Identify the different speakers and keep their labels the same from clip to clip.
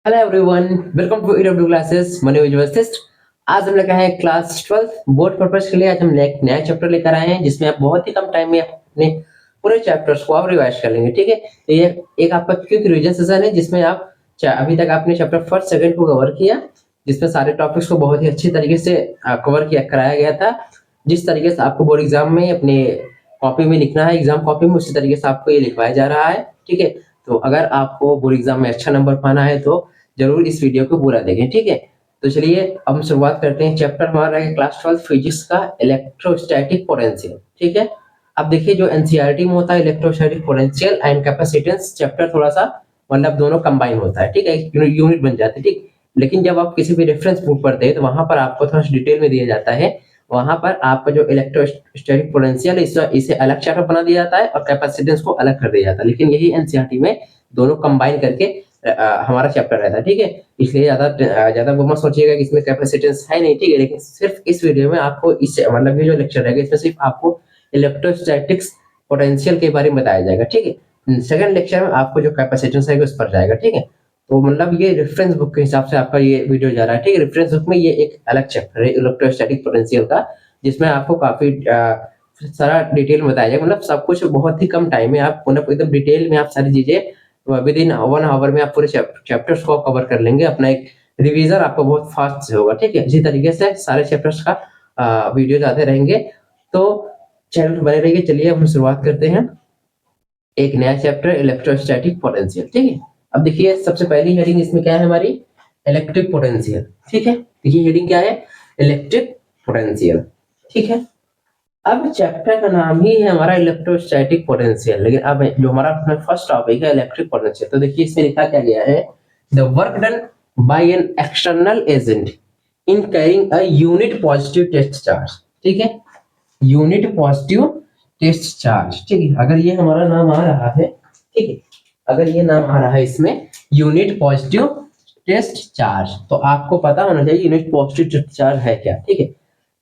Speaker 1: Hello everyone, welcome to EW classes money visualist. आज हम लेकर आए हैं क्लास 12 बोर्ड पर्पस के लिए। आज हम एक नया चैप्टर लेकर आए हैं जिसमें आप बहुत ही कम टाइम में अपने पूरे चैप्टर्स को आप रिवाइज कर लेंगे। ठीक है, तो ये एक आपका क्विक रिवीजन सेशन है जिसमें आप अभी तक आपने चैप्टर फर्स्ट सेकंड को कवर किया, जिसमें सारे टॉपिक्स को बहुत ही अच्छी तरीके से कवर किया कराया गया था। जिस तरीके से आपको बोर्ड एग्जाम में अपने कॉपी में लिखना है, एग्जाम कॉपी में, उसी तरीके से आपको ये लिखवाया जा रहा है। ठीक है, तो अगर आपको बोर्ड एग्जाम में अच्छा नंबर पाना है तो जरूर इस वीडियो को पूरा देखें। ठीक है, तो चलिए अब हम शुरुआत करते हैं। चैप्टर हमारा है क्लास 12 फिजिक्स का इलेक्ट्रोस्टैटिक पोटेंशियल। ठीक है, अब देखिए जो एनसीईआरटी में होता है electrostatic potential and capacitance chapter, थोड़ा सा मतलब दोनों कंबाइन होता है। ठीक है, यूनिट बन जाती है। ठीक, लेकिन जब आप किसी भी रेफरेंस बुक पढ़ते हैं तो वहां पर आपको थोड़ा डिटेल में दिया जाता है। वहां पर आपका जो इलेक्ट्रोस्टैटिक पोटेंशियल इसे अलग चैप्टर बना दिया जाता है और कैपेसिटेंस को अलग कर दिया जाता है। लेकिन यही एनसीईआरटी में दोनों कंबाइन करके हमारा चैप्टर रहता है। ठीक है, इसलिए ज्यादा वो मत सोचिएगा कि इसमें कैपेसिटेंस है नहीं। ठीक है, लेकिन सिर्फ इस वीडियो में आपको इस मतलब ये जो लेक्चर रहेगा इसमें सिर्फ आपको इलेक्ट्रोस्टैटिक्स पोटेंशियल के बारे में बताया जाएगा। ठीक है, सेकंड लेक्चर में आपको जो कैपेसिटेंस है उस पर जाएगा। ठीक है, तो मतलब ये रेफरेंस बुक के हिसाब से आपका ये वीडियो जा रहा है। ठीक है, रेफरेंस बुक में ये एक अलग चैप्टर है इलेक्ट्रोस्टैटिक पोटेंशियल का, जिसमें आपको काफी सारा डिटेल में बताया जाएगा। मतलब सब कुछ बहुत ही कम टाइम में आप मतलब एकदम डिटेल में आप सारी चीजें विद इन 1 आवर में आप पूरे चैप्टर्स को कवर कर लेंगे। अपना एक रिवीजन आपको बहुत फास्ट से होगा। ठीक है, इसी तरीके से सारे चैप्टर्स का वीडियो आते रहेंगे, तो चैनल बने रहिए। चलिए हम शुरुआत करते हैं एक नया चैप्टर इलेक्ट्रोस्टैटिक पोटेंशियल। ठीक है, अब देखिए सबसे पहली हेडिंग इसमें क्या है हमारी, इलेक्ट्रिक पोटेंशियल। ठीक है, देखिए हेडिंग क्या है, इलेक्ट्रिक पोटेंशियल। ठीक है, अब चैप्टर का नाम ही है हमारा इलेक्ट्रोस्टैटिक पोटेंशियल, लेकिन अब जो हमारा फर्स्ट टॉपिक है इलेक्ट्रिक पोटेंशियल, तो देखिए इसमें लिखा क्या गया है, the work done by an external agent in carrying a unit positive test charge. ठीक है, यूनिट पॉजिटिव टेस्ट चार्ज। ठीक है, अगर ये हमारा नाम आ रहा है, ठीक है, अगर ये नाम आ रहा है इसमें यूनिट पॉजिटिव टेस्ट चार्ज, तो आपको पता होना चाहिए यूनिट पॉजिटिव टेस्ट चार्ज है क्या। ठीक है,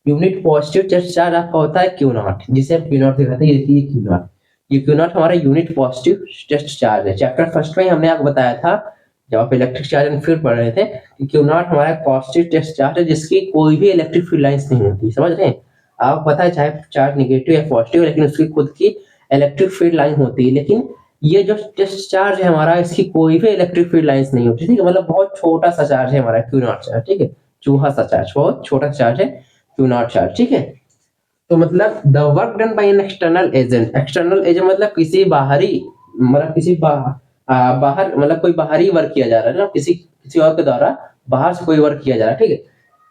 Speaker 1: यूनिट पॉजिटिव टेस्ट चार्ज आपका होता है क्यू नॉट, जिसे हम क्यू नॉट दिखाते हैं। ये क्यू नॉट, ये क्यू नॉट हमारा यूनिट पॉजिटिव टेस्ट चार्ज है। चैप्टर फर्स्ट में हमने आपको बताया था जब आप इलेक्ट्रिक चार्ज एंड फील्ड पढ़ रहे थे कि क्यू नॉट हमारा पॉजिटिव टेस्ट चार्ज है जिसकी कोई भी इलेक्ट्रिक फील्ड लाइंस नहीं होती। समझ रहे हैं, आपको पता है चाहे चार्ज नेगेटिव या पॉजिटिव, लेकिन उसकी खुद की इलेक्ट्रिक फील्ड लाइन होती है। लेकिन ये जो टेस्ट चार्ज है हमारा, इसकी कोई भी इलेक्ट्रिक फील्ड लाइंस नहीं होती। ठीक है, मतलब बहुत छोटा सा चार्ज है हमारा क्यू नॉट चार्ज। ठीक है, चूहा सा चार्ज, बहुत छोटा चार्ज है क्यू नॉट चार्ज। ठीक है, तो मतलब the work done by an external agent, external agent मतलब किसी बाहरी, मतलब किसी बाहर मतलब कोई बाहरी वर्क किया जा रहा है ना, किसी किसी और के द्वारा बाहर से कोई वर्क किया जा रहा है। ठीक है,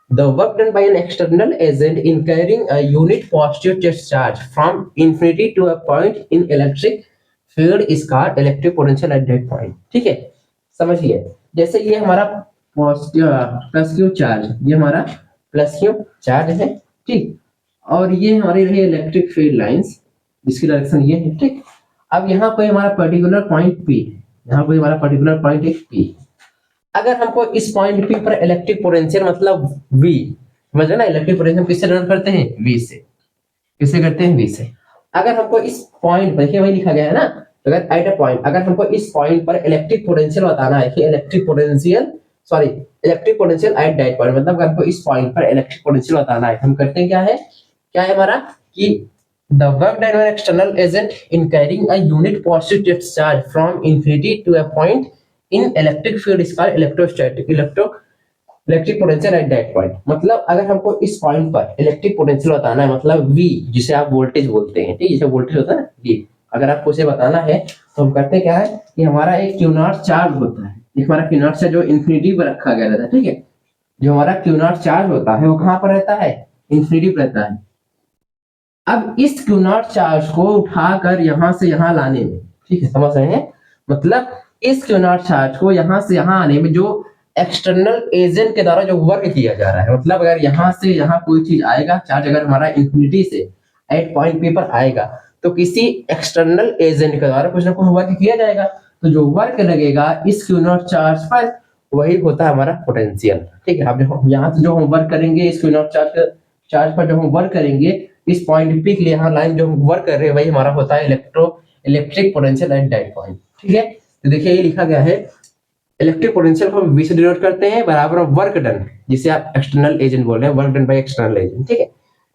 Speaker 1: the work done by an external agent in carrying a unit positive test charge from infinity to a point in electric field is called electric potential at that point। ठीक है, समझिए जैसे ये हमारा पॉजिटिव प्लस क्यू चार्ज, ये हमारा plus q charge है। ठीक, और ये हमारी रही इलेक्ट्रिक फील्ड लाइंस जिसकी डायरेक्शन ये है। ठीक, अब यहाँ कोई हमारा पर्टिकुलर पॉइंट पी, यहाँ कोई हमारा पर्टिकुलर पॉइंट है पी। अगर हमको इस पॉइंट पी पर इलेक्ट्रिक पोटेंशियल मतलब V, समझ रहे ना, इलेक्ट्रिक पोटेंशियल किससे डिनोट करते हैं, V से। किससे करते हैं, V से। अगर हमको इस पॉइंट पर, देखिए वही लिखा गया है ना, अगर एट अ पॉइंट, अगर हमको इस पॉइंट पर इलेक्ट्रिक पोटेंशियल बताना है कि electric potential at that point, मतलब अगर हमको इस पॉइंट पर इलेक्ट्रिक पोटेंशियल बताना है, हम करते हैं क्या है हमारा कि the work done by an external agent in carrying a unit positive charge from infinity to a point in electric field is called electric potential at that point. मतलब अगर हमको इस पॉइंट पर इलेक्ट्रिक पोटेंशियल बताना है, मतलब V जिसे आप वोल्टेज बोलते हैं, ठीक है, जैसे वोल्टेज होता है ना V, अगर आपको उसे बताना है तो हम करते क्या है कि हमारा एक क्यू नॉट चार्ज होता है, हमारा क्यू नॉट से जो इन्फिनिटी पर रखा गया रहता है। ठीक है, जो हमारा क्यू नॉट चार्ज होता है वो कहां पर रहता है, इन्फिनिटी पर रहता है। अब इस क्यू नॉट चार्ज को उठाकर यहां से यहां लाने में, ठीक है, समझ रहे हैं, मतलब इस क्यू नॉट चार्ज को यहां से यहां आने में जो एक्सटर्नल एजेंट के द्वारा जो वर्क किया जा रहा है, मतलब अगर यहां से यहां कोई चीज आएगा, चार्ज अगर हमारा इंफिनिटी से एट पॉइंट पी पर आएगा तो किसी एक्सटर्नल एजेंट के द्वारा कुछ ना कुछ वर्क किया जाएगा, तो जो वर्क लगेगा इस क्यू नॉट चार्ज पर वही होता है हमारा पोटेंशियल। ठीक है, अब यहाँ से जो हम वर्क करेंगे इस क्यू नॉट चार्ज पर जो हम वर्क करेंगे इस पॉइंट पी के लिए, यहाँ लाइन जो हम वर्क कर रहे हैं वही हमारा होता है electric potential at that point. ठीक है, तो देखिए ये लिखा गया है इलेक्ट्रिक पोटेंशियल को हम V से डिनोट करते हैं, बराबर वर्क डन, जिसे आप एक्सटर्नल एजेंट बोल रहे हैं, work done by external agent, ठीक है।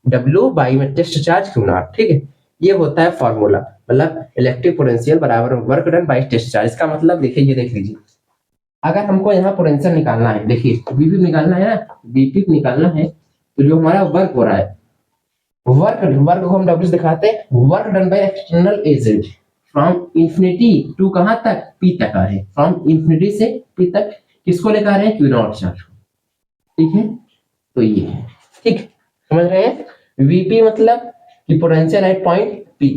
Speaker 1: W बाई में टेस्ट चार्ज Q नॉट, ठीक है। ये होता है फॉर्मूला, मतलब इलेक्ट्रिक पोटेंशियल बराबर work done by test charge. इसका मतलब देखिए, ये देख लीजिए, अगर हमको यहाँ पोटेंशियल निकालना है, देखिए Vp निकालना है ना, Vp निकालना है, तो जो हमारा वर्क हो रहा है, वर्क वर्क को हम W से दिखाते हैं, work done by external agent from infinity to कहां तक, P तक आ रहे हैं, फ्रॉम इंफिनिटी से P तक किसको लेकर आ रहे हैं, Q नॉट चार्ज को, ठीक है। तो ये है, ठीक, समझ रहे हैं। Vp मतलब कि पोटेंशियल एट पॉइंट P।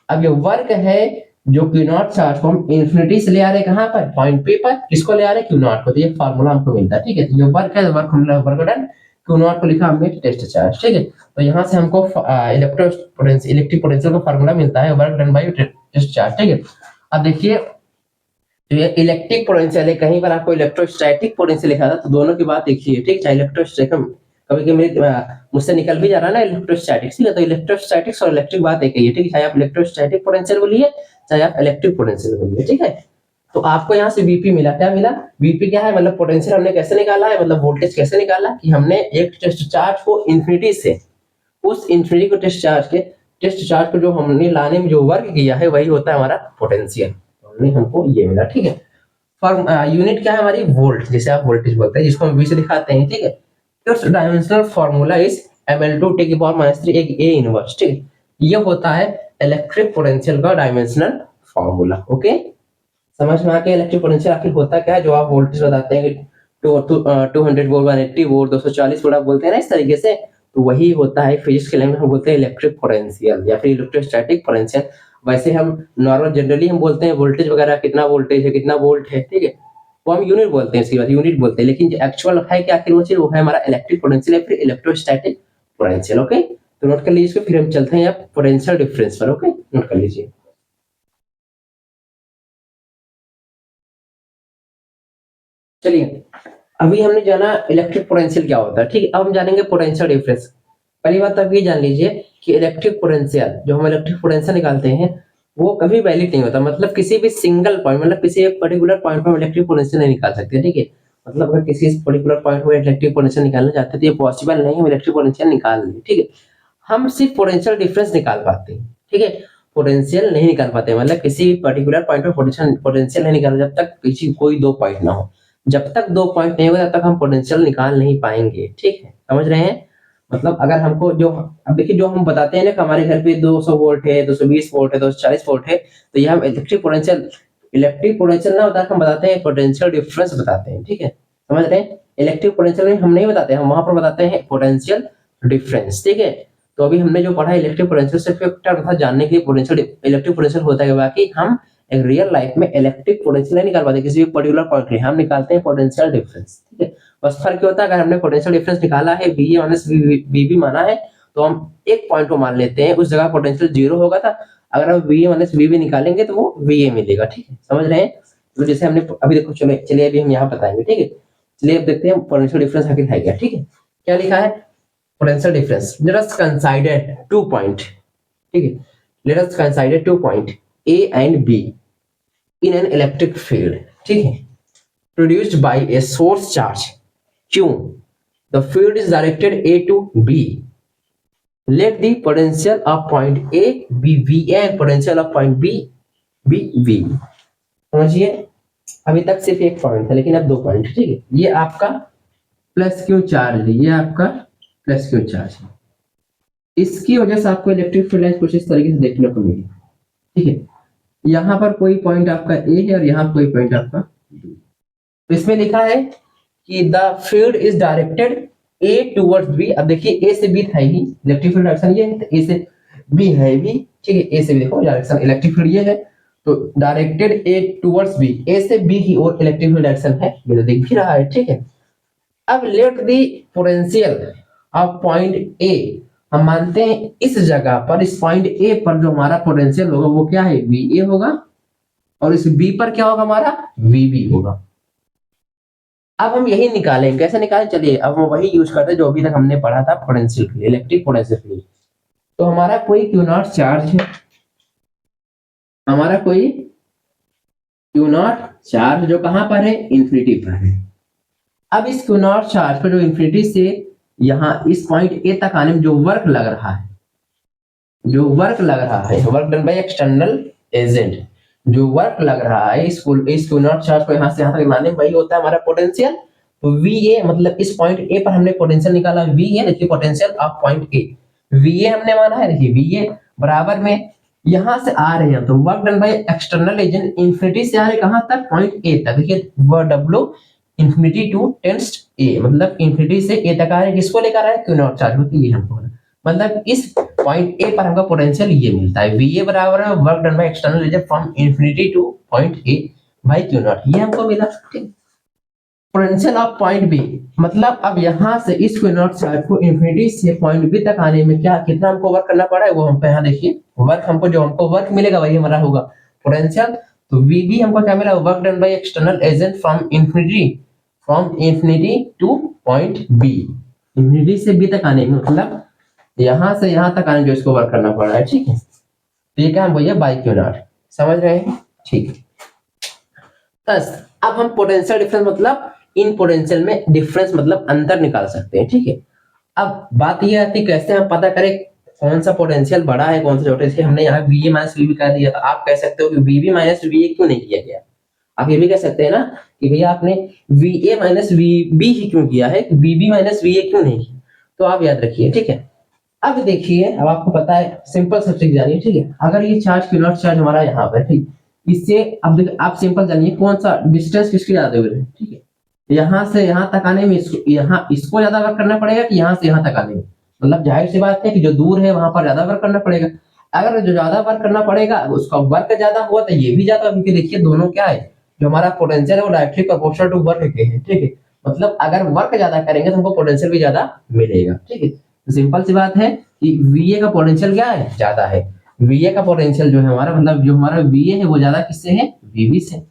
Speaker 1: अब ये वर्क है जो Q नॉट चार्ज को हम इंफिनिटी से ले आ रहे हैं, कहां पर, पॉइंट P पर, किसको ले आ रहे हैं, Q नॉट को। तो ये फार्मूला हमको मिलता है, ठीक है। तो ये वर्क है, वर्क हमने वर्क डन, Q नॉट को लिखा हमने टेस्ट चार्ज, ठीक है। तो यहाँ से हमको इलेक्ट्रिक पोटेंशियल का फार्मूला मिलता है, work done by test charge, ठीक है। अब देखिए, तो ये इलेक्ट्रिक पोटेंशियल है, कहीं पर आपको इलेक्ट्रोस्टैटिक पोटेंशियल लिखा था, तो दोनों की बात एक ही है, ठीक है। इलेक्ट्रोस्टैटिक कभी कभी मुझसे निकल भी जा रहा है ना इलेक्ट्रोस्टैटिक्स, ठीक है। तो इलेक्ट्रोस्टैटिक्स और इलेक्ट्रिक बात एक ही है, ठीक है। चाहे आप इलेक्ट्रोस्टैटिक पोटेंशियल बोलिए, चाहे आप इलेक्ट्रिक पोटेंशियल बोलिए, ठीक है। तो आपको यहाँ से Vp मिला, क्या मिला, Vp क्या है, मतलब पोटेंशियल हमने कैसे निकाला है, मतलब वोल्टेज कैसे निकाला, कि हमने एक टेस्ट चार्ज को इंफिनिटी से, उस इंफिनिटी को टेस्ट चार्ज को जो हमने लाने में जो वर्क किया है, वही होता है हमारा पोटेंशियल। हमने हमको ये मिला, ठीक है। फॉर्म यूनिट क्या है हमारी, वोल्ट, जिसे आप वोल्टेज बोलते हैं, जिसको हम V से दिखाते हैं, ठीक है। It's dimensional formula is ml2 10 की पावर -3 एक A इनवर्स, ठीक है। ये होता है इलेक्ट्रिक पोटेंशियल का डायमेंशनल फार्मूला, ओके। समझ में आ गया इलेक्ट्रिक पोटेंशियल आखिर होता क्या है, जो आप वोल्टेज बताते हैं कि 200 वोल्ट 180 वोल्ट 240 वोल्ट आप बोलते हैं ना, इस तरीके से, तो वही होता है फिजिक्स के लैंग्वेज में हम बोलते हैं इलेक्ट्रिक पोटेंशियल या फिर इलेक्ट्रोस्टैटिक पोटेंशियल। वैसे हम नॉर्मल जनरली हम बोलते हैं वोल्टेज वगैरह, कितना वोल्टेज है, कितना वोल्ट है, ठीक है, वो हम यूनिट बोलते हैं, इसकी बात यूनिट बोलते हैं। लेकिन जो एक्चुअल है क्या आखिर वो चीज, वो है हमारा इलेक्ट्रिक पोटेंशियल या फिर इलेक्ट्रोस्टैटिक पोटेंशियल, ओके। तो नोट कर लीजिए इसको, फिर हम चलते हैं अब पोटेंशियल डिफरेंस पर, ओके, नोट कर लीजिए। चलिए, अभी हमने जाना इलेक्ट्रिक पोटेंशियल क्या होता है, ठीक है। अब हम जानेंगे पोटेंशियल डिफरेंस। पहली बात तो आप ये जान लीजिए कि इलेक्ट्रिक पोटेंशियल, जो हम इलेक्ट्रिक पोटेंशियल निकालते हैं, वो कभी वैलिड नहीं होता, मतलब किसी भी सिंगल पॉइंट, मतलब किसी एक पर्टिकुलर पॉइंट पर इलेक्ट्रिक पोटेंशियल नहीं निकाल सकते, ठीक है। मतलब अगर किसी पर्टिकुलर पॉइंट पर इलेक्ट्रिक पोटेंशियल निकालना चाहते हैं, तो ये पॉसिबल नहीं है इलेक्ट्रिक पोटेंशियल निकाल लें, ठीक है। हम सिर्फ पोटेंशियल डिफरेंस निकाल पाते हैं, ठीक है। पोटेंशियल नहीं निकाल पाते, मतलब किसी पर्टिकुलर पॉइंट पर पोटेंशियल नहीं निकाला जब तक किसी कोई दो पॉइंट ना हो। जब तक दो पॉइंट नहीं होगा तब तक हम पोटेंशियल निकाल नहीं पाएंगे, ठीक है, समझ रहे हैं। मतलब अगर हमको जो, अब देखिए जो हम बताते हैं ना कि हमारे घर पे 200 वोल्ट है, 220 वोल्ट है, 240 वोल्ट है, तो ये हम इलेक्ट्रिक पोटेंशियल ना बता, हम बताते हैं पोटेंशियल डिफरेंस बताते हैं, ठीक है, समझ रहे हैं। इलेक्ट्रिक पोटेंशियल में हम नहीं बताते, हम वहां पर बताते हैं पोटेंशियल डिफरेंस, ठीक है। तो अभी हमने जो पढ़ा इलेक्ट्रिक पोटेंशियल सिर्फ एक टर्म था जानने के लिए, पोटेंशियल इलेक्ट्रिक पोटेंशियल होता है, बाकी हम एक रियल लाइफ में इलेक्ट्रिक पोटेंशियल नहीं निकाल पाते किसी भी पर्टिकुलर पॉइंट में, हम निकालते हैं पोटेंशियल डिफरेंस, ठीक है। बस फर्क क्या होता है, अगर हमने पोटेंशियल डिफरेंस निकाला है, VA माइनस VB माना है, तो हम एक पॉइंट को मान लेते हैं, उस जगह पोटेंशियल 0 होगा था। अगर हम VA माइनस VB निकालेंगे तो वो VA मिलेगा, ठीक है, समझ रहे हैं। तो जैसे हमने अभी देखो, चलिए अभी हम यहाँ बताएंगे, ठीक है। चलिए अब देखते हैं पोटेंशियल डिफरेंस आखिर है क्या, ठीक है। क्या लिखा है, potential difference, let us consider 2 point, ठीक है, let us consider 2 point A and B in an electric field, ठीक है, produced by a source charge Q. The field is directed A to B. Let the potential of point A be VA and potential of point B be VB. समझिए, अभी तक सिर्फ एक point था, लेकिन अब दो पॉइंट, ठीक है। ये आपका प्लस क्यू चार्ज है, ये आपका प्लस क्यू चार्ज है। इसकी वजह से आपको इलेक्ट्रिक फील्ड कुछ इस तरीके से देखने को मिली, ठीक है। यहाँ पर कोई पॉइंट आपका ए है और यहाँ कोई पॉइंट आपका बी। तो इसमें लिखा है कि the field is directed A towards B. अब देखिए ए से बी था ही, इलेक्ट्रिक फील्ड डायरेक्शन ये है, तो ए से बी है भी, ठीक है। ए से बी देखो डायरेक्शन इलेक्ट्रिक फील्ड ये है, तो डायरेक्टेड ए टुवर्ड्स बी, ए से बी की ओर इलेक्ट्रिक फील्ड डायरेक्शन है, ये तो दिख भी रहा है, ठीक है। अब let the potential of point A, हम मानते हैं इस जगह पर, इस पॉइंट ए पर जो हमारा पोटेंशियल होगा वो क्या है, VA होगा, और इस B पर क्या होगा हमारा, VB होगा। अब हम यही निकालें, कैसे निकालें, चलिए अब हम वही यूज करते हैं जो अभी तक हमने पढ़ा था पोटेंशियल के लिए, इलेक्ट्रिक पोटेंशियल के लिए। तो हमारा कोई Q0 चार्ज है, हमारा कोई क्यू नॉट चार्ज जो कहां पर है, इन्फिनिटी पर है। अब इस क्यू नॉट चार्ज पर जो इन्फिनिटी से यहां इस पॉइंट ए तक आने में जो वर्क लग रहा है, work done by external agent, जो वर्क लग रहा है इस क्यू नॉट चार्ज को यहां से यहां तक लाने में, वही होता है हमारा पोटेंशियल। तो वी ए मतलब इस पॉइंट ए पर हमने पोटेंशियल निकाला, वी ए देखिए potential of point A, V A हमने माना है, देखिए वी ए बराबर में यहां से आ रहे हैं तो work done by external agent infinity से आ रहे कहां तक, पॉइंट ए तक। देखिए वो डब्ल्यू इन्फिनिटी टू टेंस ए, मतलब इन्फिनिटी से ए तक आ रहे, किसको लेकर आ रहे, क्यू नॉट चार्ज होती है हमको, मतलब इस पॉइंट ए पर हमको पोटेंशियल ये मिलता है, वी ए बराबर है work done by external agent from infinity to point A by q naught, ये हमको मिला। ठीक, पोटेंशियल ऑफ पॉइंट बी, मतलब अब यहां से इस क्यू नॉट चार्ज को इन्फिनिटी से पॉइंट बी तक आने में क्या कितना हमको वर्क करना पड़ा है, वो हमको यहाँ देखिए वर्क हमको जो हमको वर्क मिलेगा वही हमारा होगा पोटेंशियल। तो वी बी हमको क्या मिला, work done by external agent from infinity to point B, infinity से बी तक आने में, मतलब यहां से यहां तक आने जो इसको वर्क करना पड़ रहा है। ठीक है, तो ये क्या है भैया, बाई क्यू नॉट, समझ रहे हैं। ठीक है, बस अब हम पोटेंशियल डिफरेंस मतलब इन पोटेंशियल में डिफरेंस मतलब अंतर निकाल सकते हैं। ठीक है, अब बात यह आती है कैसे हम पता करें कौन सा पोटेंशियल बड़ा है कौन सा छोटा है। हमने यहाँ V A minus V B कर दिया, तो आप कह सकते हो कि V B minus V A क्यों नहीं किया गया। आप ये भी कह सकते हैं ना कि भैया आपने V A minus V B ही क्यों किया है, V B minus V A क्यों नहीं किया। तो आप याद रखिए। ठीक है, अब देखिए, अब आपको पता है सिंपल सा ट्रिक जानिए। ठीक है, अगर ये चार्ज क्यू नॉट चार्ज हमारा यहाँ पर, ठीक, इससे अब देखिए आप सिंपल जानिए कौन सा डिस्टेंस किसके ज्यादा हुए है। ठीक है, यहाँ से यहाँ तक आने में यहाँ इसको ज्यादा वर्क करना पड़ेगा कि यहाँ से यहाँ तक आने में, मतलब जाहिर सी बात है कि जो दूर है वहां पर ज्यादा वर्क करना पड़ेगा। अगर जो ज्यादा वर्क करना पड़ेगा उसका वर्क ज्यादा हुआ तो ये भी ज्यादा, क्योंकि देखिए दोनों क्या है, जो हमारा पोटेंशियल है वो डायरेक्टली प्रोपोर्शनल टू वर्क के है। ठीक है, मतलब अगर वर्क ज्यादा करेंगे तो हमको पोटेंशियल भी ज्यादा मिलेगा। ठीक है, तो सिंपल सी बात है कि वीए का पोटेंशियल क्या है, ज्यादा है। वीए का पोटेंशियल जो है हमारा, मतलब जो हमारा वीए है वो ज्यादा किससे है, वीबी से।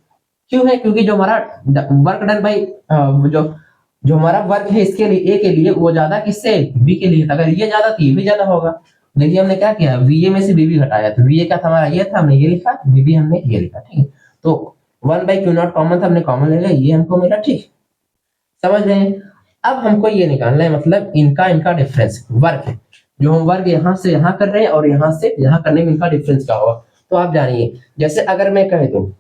Speaker 1: क्यों है, क्योंकि जो हमारा वर्क डन बाई जो जो हमारा वर्क है इसके लिए ए के लिए वो ज्यादा किससे, बी के लिए। अगर ये ज्यादा तो ये भी ज्यादा होगा। देखिए हमने क्या किया, वीए में से बीबी घटाया, तो वीए क्या था हमारा, ये था, हमने ये लिखा, बीबी हमने ये लिखा। ठीक है, तो 1/q0 कॉमन था, हमने कॉमन ले लिया, ये हमको मिला। ठीक, समझ रहे हैं। अब हमको ये निकालना है, मतलब इनका इनका डिफरेंस वर्क है, जो हम वर्क यहाँ से यहाँ कर रहे हैं और यहाँ से यहाँ करने में इनका डिफरेंस क्या होगा। तो आप जानिए, जैसे अगर मैं कह दूं,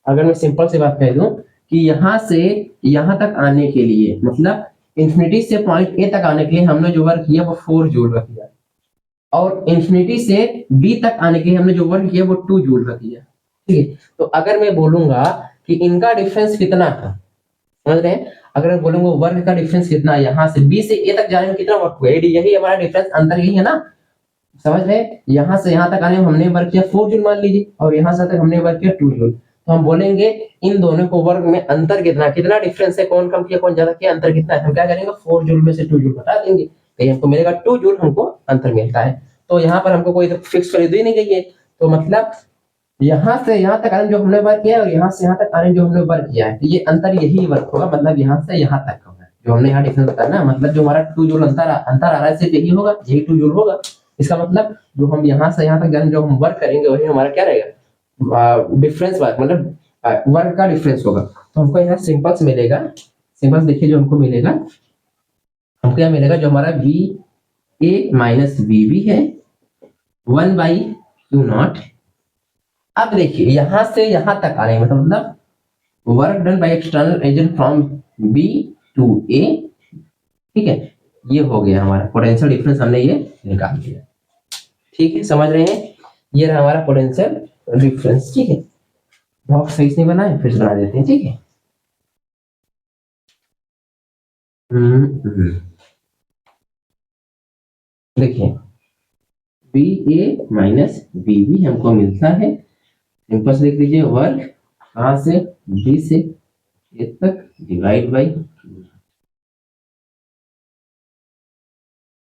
Speaker 1: अगर मैं सिंपल सी बात कह दूं कि यहाँ से यहाँ तक आने के लिए, मतलब इंफिनिटी से पॉइंट ए तक आने के लिए हमने जो वर्क किया वो 4 जूल का किया, और इंफिनिटी से बी तक आने के लिए हमने जो वर्क किया वो 2 जूल का किया। ठीक है, तो अगर मैं बोलूंगा कि इनका डिफरेंस कितना था, समझ रहे हैं, अगर मैं बोलूंगा वर्क का डिफरेंस कितना, यहाँ से बी से ए तक जाने में कितना वर्क हुआ, यही हमारा डिफरेंस, अंतर यही है ना। समझ रहे, यहाँ से यहाँ तक आने में हमने वर्क किया 4 जूल मान लीजिए, और यहाँ से तक हमने वर्क किया 2 जूल। तो हम बोलेंगे इन दोनों को वर्क में अंतर कितना, कितना डिफरेंस है, कौन कम किया कौन ज्यादा किया, अंतर कितना है। हम क्या करेंगे, 4 जूल में से 2 जूल घटा देंगे, तो हमको मिलेगा 2 जूल हमको अंतर मिलता है। तो यहाँ पर हमको कोई फिक्स वैल्यू दी नहीं गई है, तो मतलब यहाँ से यहाँ तक आने जो हमने वर्क किया और यहाँ से यहाँ तक आने जो हमने वर्क किया है, ये अंतर यही वर्क होगा, मतलब यहाँ से यहाँ तक होगा, जो हमने यहाँ डिफरेंस बताया ना, मतलब जो हमारा 2 जूल अंतर आ रहा है सिर्फ यही होगा, यही 2 जूल होगा। इसका मतलब जो हम यहाँ से यहाँ तक जाने जो हम वर्क करेंगे वही हमारा क्या रहेगा, डिफरेंस वर्क, मतलब वर्क का डिफरेंस होगा। तो हमको यहाँ सिंपल्स मिलेगा, सिंपल्स देखिए जो हमको मिलेगा, हमको क्या मिलेगा, जो हमारा V A minus V B है 1/q0। अब देखिए यहां से यहां तक आ रहे हैं, मतलब work done by external agent from B to A. ठीक है, ये हो गया हमारा पोटेंशियल डिफरेंस, हमने ये निकाल दिया। ठीक है, समझ रहे हैं, ये रहा हमारा पोटेंशियल डिफरेंस। ठीक है, बॉक्स सही से नहीं बना है, फिर से बना देते हैं। ठीक है, देखिए बी ए माइनस बी बी हमको मिलता है, सिंपल से लिख लीजिए, वर्क कहां से, बी से ए तक डिवाइड बाई,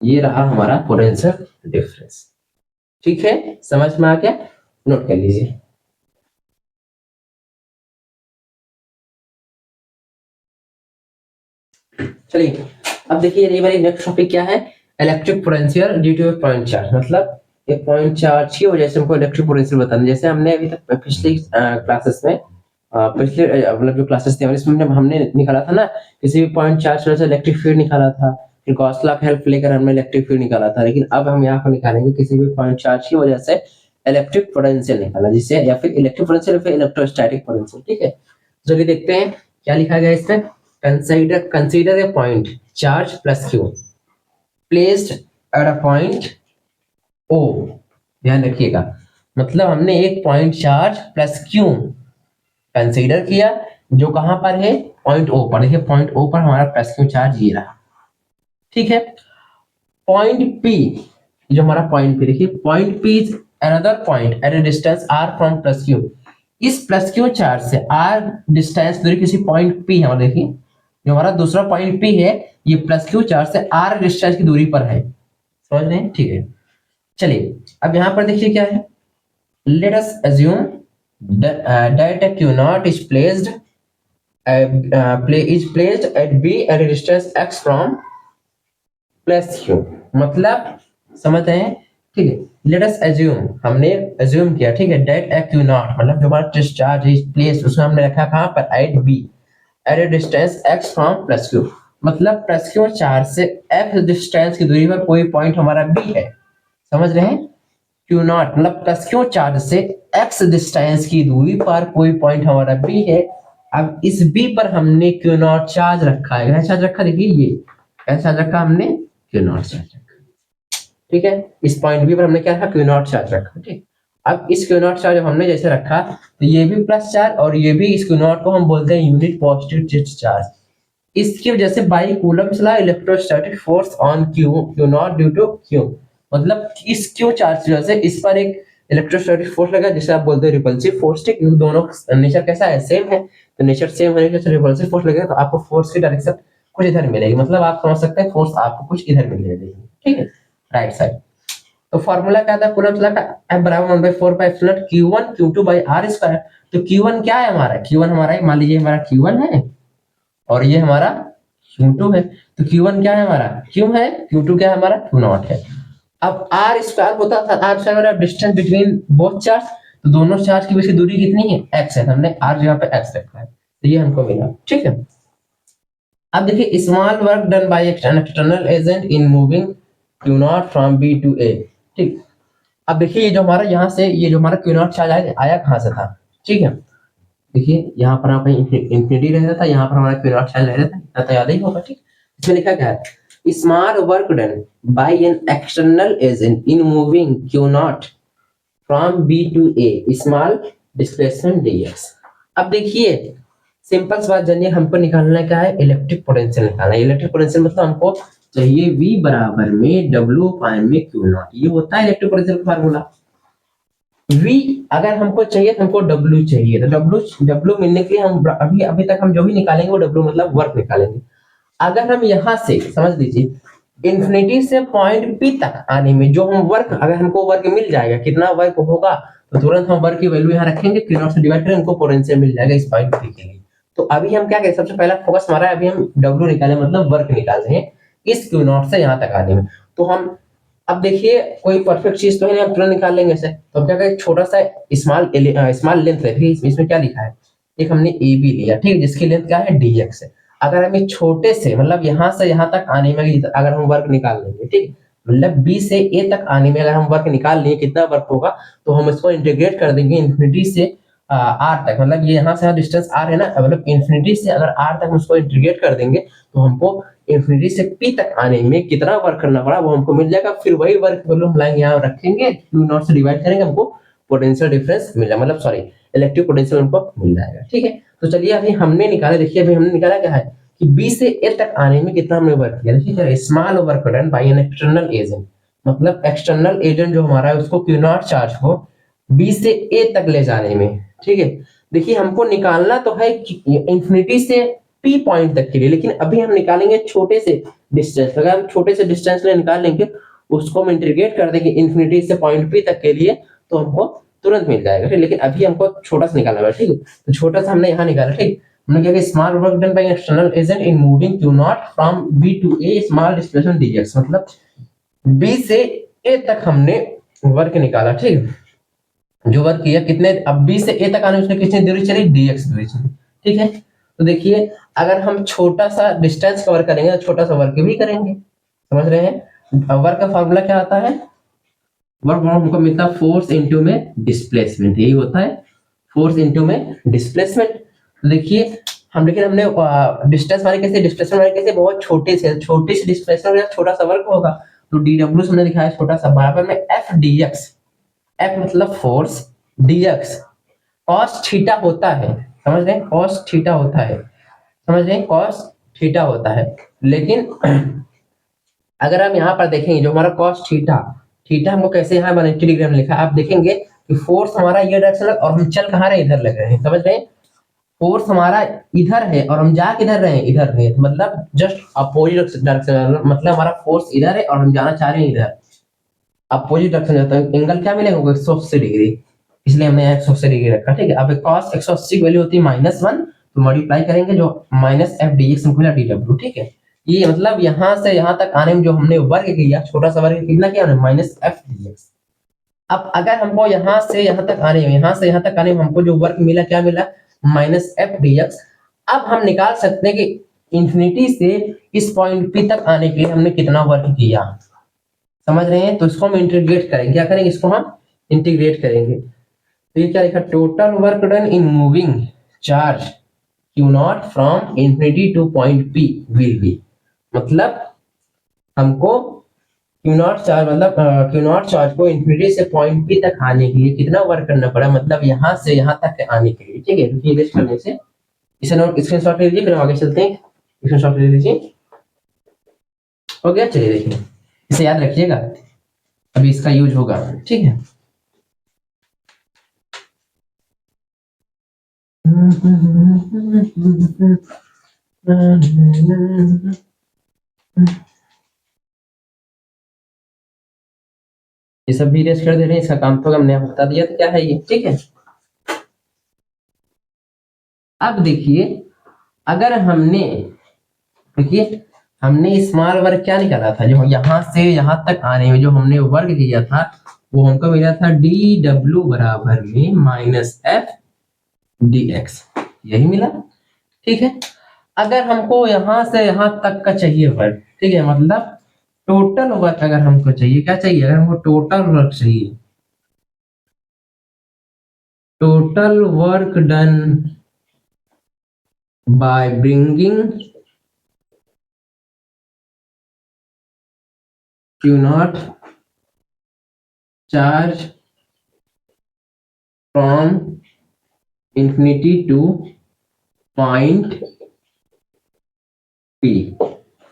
Speaker 1: ये रहा हमारा पोटेंशियल डिफरेंस। ठीक है, समझ में आ गया, नोट कर लीजिए। चलिए अब देखिए ये हमारी नेक्स्ट टॉपिक क्या है, electric potential due two point charge, मतलब एक पॉइंट चार्ज की वजह से हमको इलेक्ट्रिक पोटेंशियल बताना। जैसे हमने अभी तक पिछली क्लासेस में पिछले मतलब जो क्लासेस थे इसमें हमने निकाला था ना, किसी भी पॉइंट चार्ज से इलेक्ट्रिक फील्ड निकाला था, फिर गॉस लॉ का हेल्प लेकर हमने इलेक्ट्रिक फील्ड निकाला था। लेकिन अब हम यहाँ पर निकालेंगे किसी भी पॉइंट चार्ज की वजह से इलेक्ट्रिक पोटेंशियल निकाला, जिससे या फिर इलेक्ट्रिक पोटेंशियल या फिर इलेक्ट्रोस्टैटिक पोटेंशियल। ठीक है, चलिए देखते हैं क्या लिखा गया इसमें। Consider a point charge plus q placed at a point O. ध्यान रखिएगा, मतलब हमने एक point charge plus q consider किया जो कहां पर है, पॉइंट ओ पर। देखिए पॉइंट ओ पर हमारा प्लस क्यू चार्ज ये रहा। ठीक है, पॉइंट पी, जो हमारा पॉइंट पी, देखिए point P is another point at a distance r from plus q. इस प्लस क्यू चार्ज से आर डिस्टेंस दूरी किसी पॉइंट पी है, और देखिए जो हमारा दूसरा पॉइंट पी है ये प्लस क्यू चार्ज से आर डिस्टेंस की दूरी पर है। समझ रहे हैं? ठीक है, चलिए अब यहां पर देखिए क्या है। Let us assume that q naught is placed at b at a distance x from plus q। मतलब समझ रहे हैं? ठीक है, लेट अस अज्यूम, हमने अज्यूम किया, ठीक है, डेट q naught मतलब जो हमारा डिस्चार्ज इज प्लेस्ड उसमें हमने रखा कहां पर, at b at a distance x from plus q। मतलब प्लस क्यू चार्ज से x डिस्टेंस की दूरी पर कोई पॉइंट हमारा b है। समझ रहे हैं? क्यू नॉट मतलब प्लस क्यू चार्ज से x डिस्टेंस की दूरी पर कोई पॉइंट हमारा b है। अब इस b पर हमने क्यू नॉट चार्ज रखा है। क्या चार्ज रखा? देखिए ये क्या चार्ज रखा हमने, क्यू नॉट चार्ज रखा। ठीक है, इस पॉइंट b पर हमने क्या रखा, क्यू नॉट चार्ज रखा। ठीक, अब इस क्यू नॉट चार्ज हमने जैसे रखा तो ये भी प्लस चार्ज और ये भी, इस क्यू नॉट को हम बोलते हैं यूनिट पॉजिटिव चार्ज। इसकी वजह से by Coulomb's law electrostatic force on q naught due to q. मतलब इस क्यू चार्ज की वजह से इस पर एक इलेक्ट्रोस्टैटिक फोर्स लगा जिसे आप बोलते हैं रिपल्सिव फोर्स। ठीक, दोनों नेचर कैसा है, सेम है, तो नेचर सेम होने की वजह से रिपल्सिव फोर्स लगेगा तो आपको फोर्स की डायरेक्शन कुछ इधर मिलेगी। मतलब आप समझ सकते हैं फोर्स आपको कुछ इधर मिलेगी। ठीक है, राइट साइड। तो फार्मूला क्या था कूलम्ब्स लॉ का, F बराबर 1/4 Q1 Q2 by R square. तो Q1 क्या है हमारा, Q1 हमारा मान लीजिए हमारा Q1 है और ये हमारा Q2 है। तो Q1 क्या है हमारा, Q है, Q2 क्या है हमारा, Q0 है। अब R स्क्वायर होता था, R स्क्वायर वाला डिस्टेंस बिटवीन बोथ चार्ज, तो दोनों चार्ज के बीच की दूरी कितनी है, x है, हमने R जगह पे x रखा है, तो ये हमको मिला। ठीक है, अब देखिए small work done by external agent in moving Q naught from B to A। ठीक, अब देखिए ये जो हमारा यहाँ से ये जो हमारा Q नॉट चार्ज आया कहाँ से था। ठीक है, देखिए यहाँ पर आप इंफिनिटी रहता था, यहाँ पर हमारा Q नॉट चार्ज रहता था, इतना तो याद ही होगा। ठीक, इसमें लिखा क्या है, small work done by an external agent in moving Q naught from B to A small displacement dx। अब देखिए सिंपल सी बात जानिए, हमको निकालना क्या है, इलेक्ट्रिक पोटेंशियल निकालना है। इलेक्ट्रिक पोटेंशियल मतलब हमको चाहिए V बराबर में W पाई में Q नॉट, ये होता है इलेक्ट्रिक पोटेंशियल का फार्मूला। V अगर हमको चाहिए तो हमको W चाहिए, तो W मिलने के लिए हम अभी तक हम जो भी निकालेंगे वो W मतलब वर्क निकालेंगे। अगर हम यहाँ से समझ लीजिए इंफिनिटी से पॉइंट P तक आने में जो हम वर्क, अगर हमको वर्क मिल जाएगा, कितना वर्क होगा, तो तुरंत हम वर्क की वैल्यू यहाँ रखेंगे, Q नॉट से डिवाइड करेंगे, हमको पोटेंशियल मिल जाएगा इस पॉइंट P के लिए। तो अभी हम क्या करें, सबसे पहला फोकस हमारा अभी हम W निकाले मतलब वर्क निकाल रहे हैं इस Q नॉट से यहाँ तक आने में। तो हम अब देखिए कोई परफेक्ट चीज तो है नहीं, हम तुरंत निकाल लेंगे इसे। तो हम क्या करें, छोटा सा स्मॉल लेंथ है, इसमें क्या लिखा है, एक हमने ए बी लिया, ठीक है, जिसकी लेंथ क्या है dx है। अगर हम छोटे से मतलब यहाँ से यहाँ तक आने में अगर हम वर्क निकाल लेंगे, ठीक, मतलब B से A तक आने में अगर हम वर्क निकाल लेंगे कितना वर्क होगा, तो हम इसको इंटीग्रेट कर देंगे इंफिनिटी से R तक। मतलब ये यहाँ से डिस्टेंस R है ना, मतलब इंफिनिटी से अगर R तक हम इसको इंटीग्रेट कर देंगे तो हमको इंफिनिटी से P तक आने में कितना वर्क करना पड़ा वो हमको मिल जाएगा। फिर वही वर्क वैल्यू हम लाएंगे यहाँ रखेंगे, Q नॉट से डिवाइड करेंगे, हमको पोटेंशियल डिफरेंस मिल जाएगा, मतलब सॉरी इलेक्ट्रिक पोटेंशियल हमको मिल जाएगा। ठीक है, तो चलिए अभी हमने निकाला, देखिए अभी हमने निकाला क्या है कि B से A तक आने में कितना हमने वर्क किया। देखिए small work done by an external agent, मतलब एक्सटर्नल एजेंट जो हमारा है उसको Q नॉट चार्ज को B से A तक ले जाने में। ठीक है, देखिए हमको निकालना तो है इंफिनिटी से P पॉइंट तक के लिए, लेकिन अभी हम निकालेंगे छोटे से डिस्टेंस। अगर हम छोटे से डिस्टेंस ले निकाल लेंगे, उसको हम इंटीग्रेट कर देंगे इंफिनिटी से पॉइंट P तक के लिए, तो हमको तुरंत मिल जाएगा। ठीक, लेकिन अभी हमको छोटा सा निकालना है। ठीक, तो छोटा सा हमने यहाँ निकाला। ठीक, हमने क्या किया, small work done by external agent in moving Q naught from B to A small displacement dx, मतलब B से A तक हमने वर्क निकाला। ठीक, जो वर्क किया कितने, अब बी से ए तक आने उसने कितनी दूरी चली, dx दूरी चली। ठीक है, तो देखिए अगर हम छोटा सा डिस्टेंस कवर करेंगे तो छोटा सा वर्क भी करेंगे, समझ रहे हैं। वर्क का फॉर्मूला क्या आता है, वर्क हमको मिलता है फोर्स इनटू में डिस्प्लेसमेंट, यही होता है फोर्स इनटू में डिस्प्लेसमेंट। तो देखिए हम, लेकिन हमने डिस्टेंस माने कैसे, डिस्प्लेसमेंट माने कैसे, बहुत छोटे से डिस्प्लेसमेंट छोटा सा वर्क होगा, तो डी डब्ल्यू हमने दिखाया छोटा सा, बराबर में एफ डी एक्स, एफ मतलब फोर्स, dx cos थीटा होता है, समझ रहे हैं, cos थीटा होता है, समझ रहे हैं, cos थीटा होता है। लेकिन अगर हम यहाँ पर देखेंगे जो हमारा cos थीटा, थीटा हमको कैसे यहाँ 180 डिग्री में लिखा है, आप देखेंगे कि फोर्स हमारा ये डायरेक्शन और हम चल कहाँ रहे, इधर लग रहे हैं, समझ रहे हैं, फोर्स हमारा इधर है और हम जा किधर रहे हैं, इधर रहे, मतलब जस्ट अपोजिट डायरेक्शन, मतलब हमारा फोर्स इधर है और हम जाना चाह रहे हैं इधर, अपोजिट डायरेक्शन जाता है, एंगल क्या मिलेगा, 180 डिग्री, इसलिए हमने 180 डिग्री रखा। ठीक है, अब cos 180 की वैल्यू होती है -1, तो मल्टीप्लाई करेंगे जो माइनस एफ डी एक्स मिला डी डब्ल्यू। ठीक है, ये मतलब यहाँ से यहाँ तक आने में जो हमने वर्ग किया, छोटा सा वर्ग कितना किया हमने, माइनस एफ डी एक्स। अब अगर हमको यहाँ से यहाँ तक आने में, यहाँ से यहाँ तक आने में हमको जो वर्ग मिला, क्या मिला, माइनस एफ डी एक्स। अब हम निकाल सकते हैं कि इंफिनिटी से इस पॉइंट पी तक आने के लिए हमने कितना वर्क किया, समझ रहे हैं। तो इसको हम इंटीग्रेट करेंगे, क्या करेंगे, इसको हम इंटीग्रेट करेंगे। तो ये क्या लिखा, total work done in moving charge Q not from infinity two point P will be, मतलब हमको क्यू नॉट चार्ज, मतलब क्यू नॉट चार्ज को इंफिनिटी से पॉइंट पी तक आने के लिए कितना वर्क करना पड़ा, मतलब यहाँ से यहाँ तक आने के लिए। ठीक है, क्योंकि लिस्ट करने से इसे नोट स्क्रीनशॉट ले लीजिए, फिर हम आगे चलते हैं, स्क्रीनशॉट ले लीजिए, हो गया। चलिए देखिए, इसे याद रखिएगा, अभी इसका यूज होगा। ठीक है, ये सब भी रेस्ट कर दे रहे हैं, इसका काम तो हमने बता दिया था क्या है ये। ठीक है, अब देखिए अगर हमने, देखिए हमने स्मॉल वर्क क्या निकाला था, जो यहाँ से यहाँ तक आने में जो हमने वर्क किया था, वो हमको मिला था डी डब्ल्यू बराबर में माइनस एफ डी एक्स, यही मिला। ठीक है, अगर हमको यहाँ से यहाँ तक का चाहिए वर्क, ठीक है, मतलब टोटल वर्क अगर हमको चाहिए, क्या चाहिए, अगर हमको टोटल वर्क चाहिए, total work done by bringing Q naught charge from infinity two point P,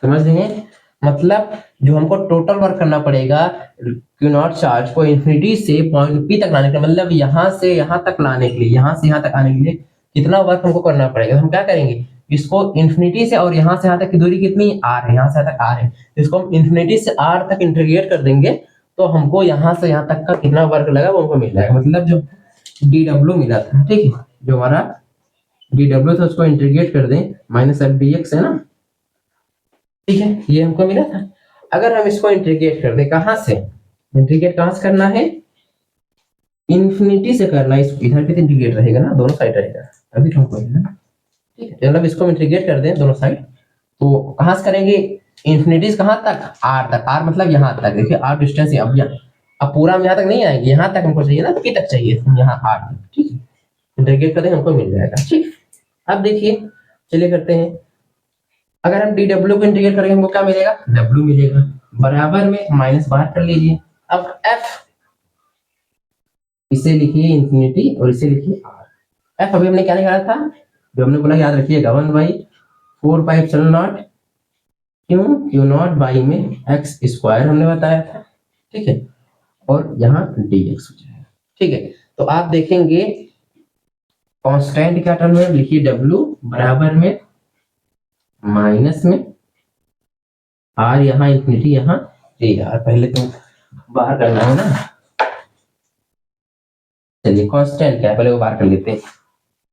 Speaker 1: समझ रहे हैं, मतलब जो हमको टोटल वर्क करना पड़ेगा क्यू नॉट चार्ज को इंफिनिटी से पॉइंट पी तक लाने के लिए, मतलब यहाँ से यहाँ तक लाने के लिए, यहाँ से यहाँ तक आने के लिए कितना वर्क हमको करना पड़ेगा। हम क्या करेंगे, इसको इंफिनिटी से, और यहाँ से यहाँ तक की दूरी कितनी, आर है, यहाँ से यहाँ तक आर है, इसको हम इंफिनिटी से आर तक इंटीग्रेट कर देंगे, तो हमको यहाँ से यहाँ तक का कितना वर्क लगा वो हमको मिल जाएगा, मतलब जो डी डब्ल्यू मिला था। ठीक है, जो हमारा डी डब्ल्यू था उसको इंटीग्रेट कर दें, माइनस एफ डी एक्स है ना, ठीक है, ये हमको मिला था। अगर हम इसको इंटीग्रेट कर दें, कहां से इंटीग्रेट, कहां से करना है, इंफिनिटी से करना है, इधर भी तो इंटीग्रेट रहेगा ना, दोनों साइड रहेगा, अभी तो हमको है ना। ठीक है, मतलब इसको इंटीग्रेट कर दें दोनों साइड, तो कहां से करेंगे, इंफिनिटी से कहां तक, आर तक, आर मतलब यहाँ तक, देखिए आर डिस्टेंस है, अब पूरा हम यहाँ तक नहीं आएंगे, यहाँ तक हमको चाहिए ना, पी तक चाहिए, यहाँ आर तक। ठीक है, इंटीग्रेट कर दें, हमको मिल जाएगा। ठीक, अब देखिए चलिए करते हैं, अगर हम डी डब्ल्यू को इंटीग्रेट करेंगे हमको क्या मिलेगा, डब्ल्यू मिलेगा, बराबर में माइनस बाहर कर लीजिए। अब एफ, इसे लिखिए इंफिनिटी और इसे लिखिए आर। एफ अभी हमने क्या निकाला था, जो हमने बोला याद रखिएगा, 1/4πε0 क्यू नॉट बाई में एक्स स्क्वायर हमने बताया था। ठीक है, और यहाँ डी एक्स हो जाएगा। ठीक है, तो आप देखेंगे कांस्टेंट क्या टर्म में लिखिए, डब्ल्यू बराबर में माइनस में आर, यहाँ इंफिनिटी, यहाँ ए आर, पहले तो बाहर करना है ना, चलिए कांस्टेंट क्या है पहले वो बाहर कर लेते हैं।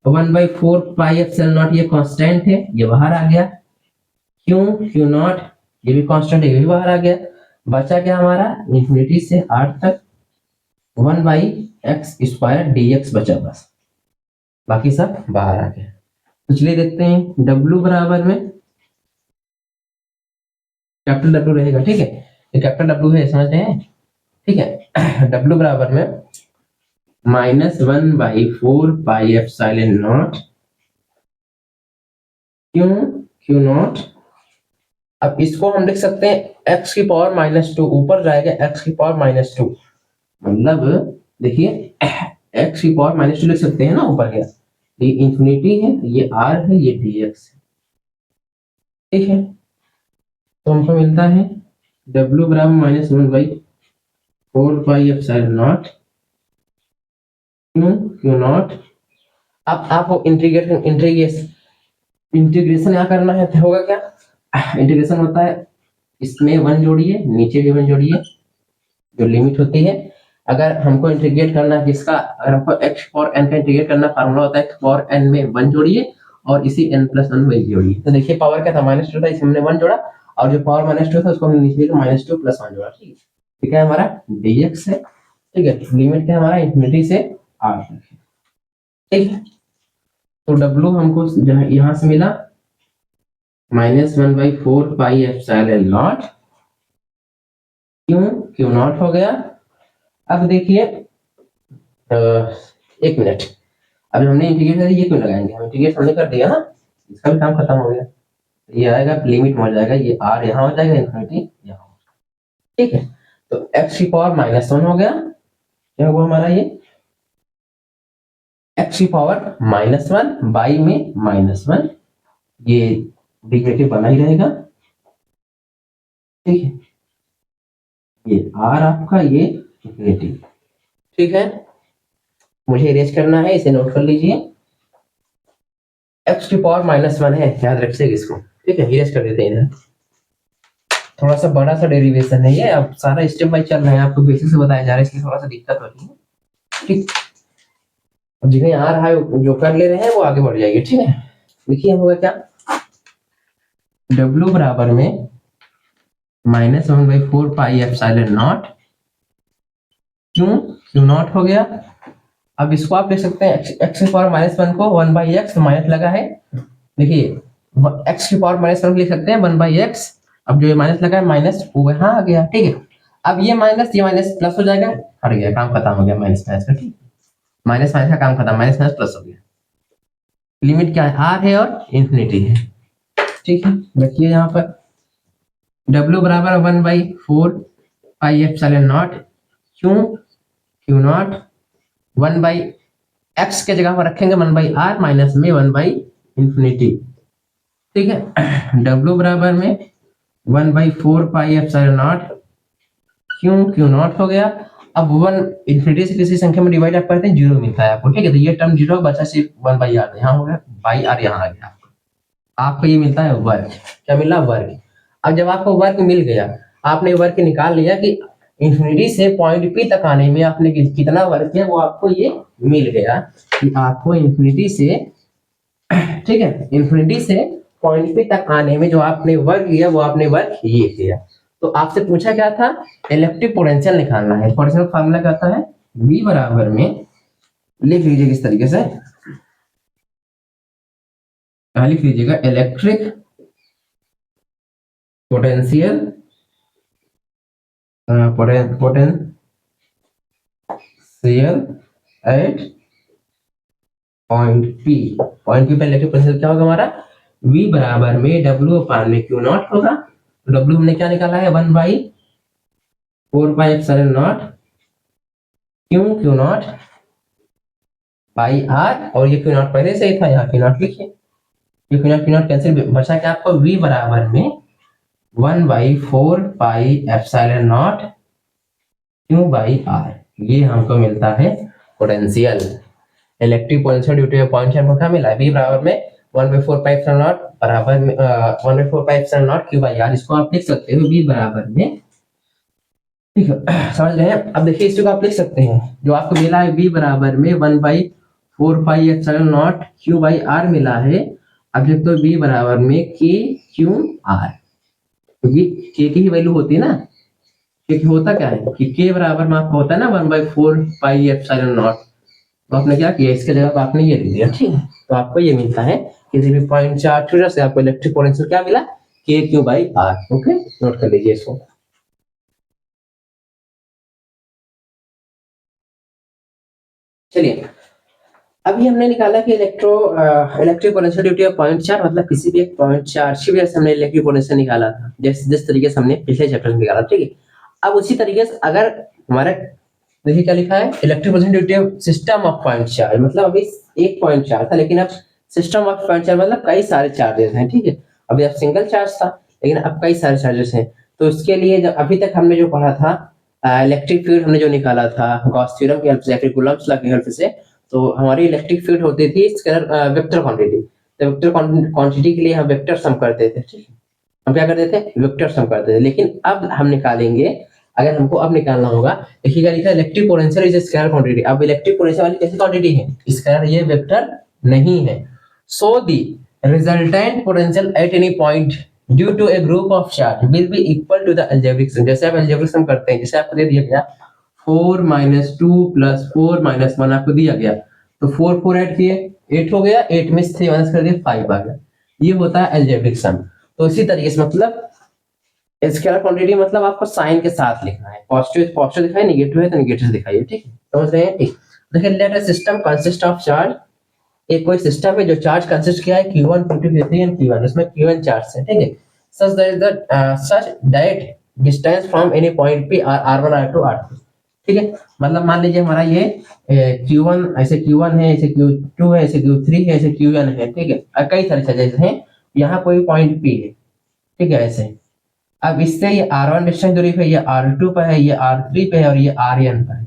Speaker 1: 1/4πε0 ये कांस्टेंट है, ये बाहर आ गया, क्यू नॉट ये भी कांस्टेंट है, ये भी बाहर आ गया, बचा क्या हमारा, इंफिनिटी से आर तक 1/4 एक्स स्क्वायर डी एक्स बचा बस, बाकी सब बाहर आ गया। तो चलिए देखते हैं डब्ल्यू बराबर में कैपिटल डब्ल्यू रहेगा, ठीक है, ये कैपिटल डब्ल्यू है, समझ रहे हैं, ठीक है। डब्ल्यू बराबर में -1/4 पाई एप्सिलॉन नॉट क्यों क्यू नॉट। अब इसको हम लिख सकते हैं x की पावर -2, ऊपर जाएगा x की पावर -2, मतलब देखिए x की पावर -2 लिख सकते हैं ना, ऊपर गया, ये इंफिनिटी है, ये r है, ये dx है, ठीक है। तो हमको मिलता है w बराबर -1/4 pi epsilon not Q not. अब आपको इंटीग्रेशन यहाँ करना है, तो होगा क्या, इंटीग्रेशन होता है इसमें 1 जोड़िए, नीचे भी 1 जोड़िए, जो लिमिट होती है। अगर हमको इंटीग्रेट करना है किसका, अगर हमको x पावर n का इंटीग्रेट करना, फार्मूला होता है x पावर n में 1 जोड़िए और इसी n+1 में जोड़िए। तो देखिए पावर क्या था, -2 था, इसमें हमने 1 जोड़ा, और जो पावर -2 था उसको हमने नीचे -2 + 1 जोड़ा, ठीक है। ठीक है, हमारा dx है, ठीक है, लिमिट क्या हमारा इंफिनिटी से r तक है, ठीक है। तो w हमको यहाँ से मिला -1/4 pi epsilon not Q not हो गया। अब देखिए एक मिनट, अब हमने इंटीग्रेट कर दिया, ये क्यों लगाएंगे, हम इंटीग्रेट हमने कर दिया ना, इसका भी काम खत्म हो गया। ये आएगा लिमिट में हो जाएगा, ये r यहाँ हो जाएगा, इंफिनिटी यहाँ, ठीक है। तो x की पावर -1 हो गया, क्या हुआ हमारा ये x की पावर -1 बाई में -1, ये डेरिवेटिव बना ही रहेगा, ठीक है। ये r आपका, ये इंफिनिटी, ठीक है। मुझे इरेज करना है, इसे नोट कर लीजिए, x की पावर -1 है, याद रखिएगा इसको, ठीक है। इरेज कर देते हैं इधर, थोड़ा सा बड़ा सा डेरिवेशन है ये, अब सारा स्टेप बाय चल रहा है, आपको बेसिक से बताया जा रहा है, इसलिए थोड़ा सा दिक्कत हो रही है, ठीक। अब जिन्हें आ रहा है जो कर ले रहे हैं वो आगे बढ़ जाएगी, ठीक है। देखिए होगा क्या, W बराबर में -1/4 pi epsilon not Q not हो गया। अब इसको आप लिख सकते हैं x की पावर -1 को 1/x, तो माइनस लगा है, देखिए x की पावर -1 लिख सकते हैं 1/x, अब जो ये माइनस लगा है माइनस वो यहाँ आ गया, ठीक है। अब ये माइनस प्लस हो जाएगा, हट गया, काम खत्म हो गया, माइनस का, ठीक, माइनस का काम खत्म, माइनस प्लस हो गया। लिमिट क्या है, r है और इंफिनिटी है, ठीक है। रखिए यहाँ पर w बराबर 1/4 pi epsilon not Q not 1/x के जगह पर रखेंगे 1/r माइनस में 1/इंफिनिटी, ठीक है। w बराबर में 1/4 pi epsilon not Q not हो गया। अब 1 इंफिनिटी से किसी संख्या में डिवाइड आप करते हैं 0 मिलता है आपको, ठीक है। तो ये टर्म 0 बचा, सिर्फ 1/r यहाँ हो गया, बाई r यहाँ आ गया, आपको ये मिलता है वर्ग, क्या मिला, वर्ग। अब जब आपको वर्ग मिल गया, आपने वर्ग निकाल लिया कि इंफिनिटी से पॉइंट पी तक आने में आपने कितना वर्ग किया, वो आपको ये मिल गया कि आपको इंफिनिटी से, ठीक है, इंफिनिटी से पॉइंट पी तक आने में जो आपने वर्ग किया वो आपने वर्ग ये किया। तो आपसे पूछा क्या था, इलेक्ट्रिक पोटेंशियल निकालना है। पोटेंशियल फार्मूला क्या होता है, V बराबर में, लिख लीजिए किस तरीके से, लिख लीजिएगा electric potential at point P पे इलेक्ट्रिक पोटेंशियल क्या होगा हमारा, V बराबर में W अपान में क्यू नॉट होगा। W हमने क्या निकाला है, 1/4 pi epsilon not Q not by r, और ये क्यू नॉट पहले से ही था, यहाँ क्यू नॉट लिखिए, ये क्यू नॉट कैंसिल, बचा क्या आपको, V बराबर में 1/4 pi epsilon not Q by r, ये हमको मिलता है potential, electric potential due two point हमको क्या मिला, V बराबर में 1/4 पाई एप्सिलॉन नॉट बराबर में 1/4 pi epsilon not Q by r, इसको आप लिख सकते हो V बराबर में, ठीक है, समझ रहे हैं। अब देखिए इसको आप लिख सकते हैं, जो आपको मिला है V बराबर में 1/4 pi epsilon not Q by r मिला है, अब लिख दो V बराबर में K Q R, क्योंकि K की ही वैल्यू होती है ना, क्योंकि होता क्या है कि k बराबर में आपको होता है ना 1/4 पाई एप्सिलॉन नॉट, तो आपने क्या किया इसके जगह पे आपने ये लिख दिया, ठीक है। तो आपको ये मिलता है किसी भी पॉइंट चार्ज थीटा से आपको इलेक्ट्रिक पोटेंशियल क्या मिला, k/r। ओके, नोट कर लीजिए इसको। चलिए, अभी हमने निकाला कि electric potential due two point charge, मतलब किसी भी एक पॉइंट चार्ज की वजह से हमने इलेक्ट्रिक पोटेंशियल निकाला था, जिस तरीके से हमने पिछले चैप्टर में निकाला, ठीक है। अब उसी तरीके से अगर हमारा देखिए क्या लिखा है, electric potential due to system of point charge, मतलब अभी एक पॉइंट चार्ज था लेकिन अब सिस्टम ऑफ पॉइंट चार्ज मतलब कई सारे चार्जेस हैं, ठीक है। अभी अब सिंगल चार्ज था लेकिन अब कई सारे चार्जेस हैं। तो इसके लिए जब अभी तक हमने जो पढ़ा था इलेक्ट्रिक फील्ड हमने जो निकाला था गॉस थ्योरम की हेल्प से या फिर कूलम्ब्स लॉ की हेल्प से, तो हमारी इलेक्ट्रिक फील्ड होती थी स्केलर वेक्टर क्वांटिटी। तो वेक्टर क्वांटिटी के लिए हम वेक्टर सम करते थे, ठीक है। हम क्या करते थे, वेक्टर सम करते थे। लेकिन अब हम निकालेंगे, अगर हमको अब निकालना होगा, देखिए क्या लिखा है, electric potential is scalar quantity. अब इलेक्ट्रिक पोटेंशियल वाली कैसी क्वांटिटी है, स्केलर, ये वेक्टर नहीं है। So the resultant potential at any point due to a group of charge will be equal to the algebraic sum. जैसे आप अलजेब्रिक सम करते हैं, जैसे आपको दे दिया गया 4 - 2 + 4 - 1 आपको दिया गया, तो 4 4 ऐड किए 8 हो गया, 8 में 3 माइनस कर दिए 5 आ गया। ये होता है अलजेब्रिक सम। तो इसी तरीके से मतलब स्केलर क्वांटिटी मतलब आपको साइन के साथ लिखना है, पॉजिटिव पॉजिटिव दिखाइए, नेगेटिव है तो नेगेटिव दिखाइए, ठीक है। समझ रहे हैं, ठीक। देखिए let a system consist of charge, एक कोई सिस्टम है जो चार्ज कंसिस्ट किया है Q1 Q2 Q3 and Q1, उसमें Q1 चार्ज है, ठीक है। Such that distance from any point P R R1 R2 R3, ठीक है। मतलब मान लीजिए हमारा ये Q1 ऐसे Q1 है, ऐसे Q2 है, ऐसे Q3 है, ऐसे Qn है, ठीक है। कई सारे चार्जेस हैं, यहाँ कोई पॉइंट P है, ठीक है, ऐसे। अब इससे ये R1 डिस्टेंस दूरी पे, ये R2 पे है, ये R3 पे है और ये Rn पे है।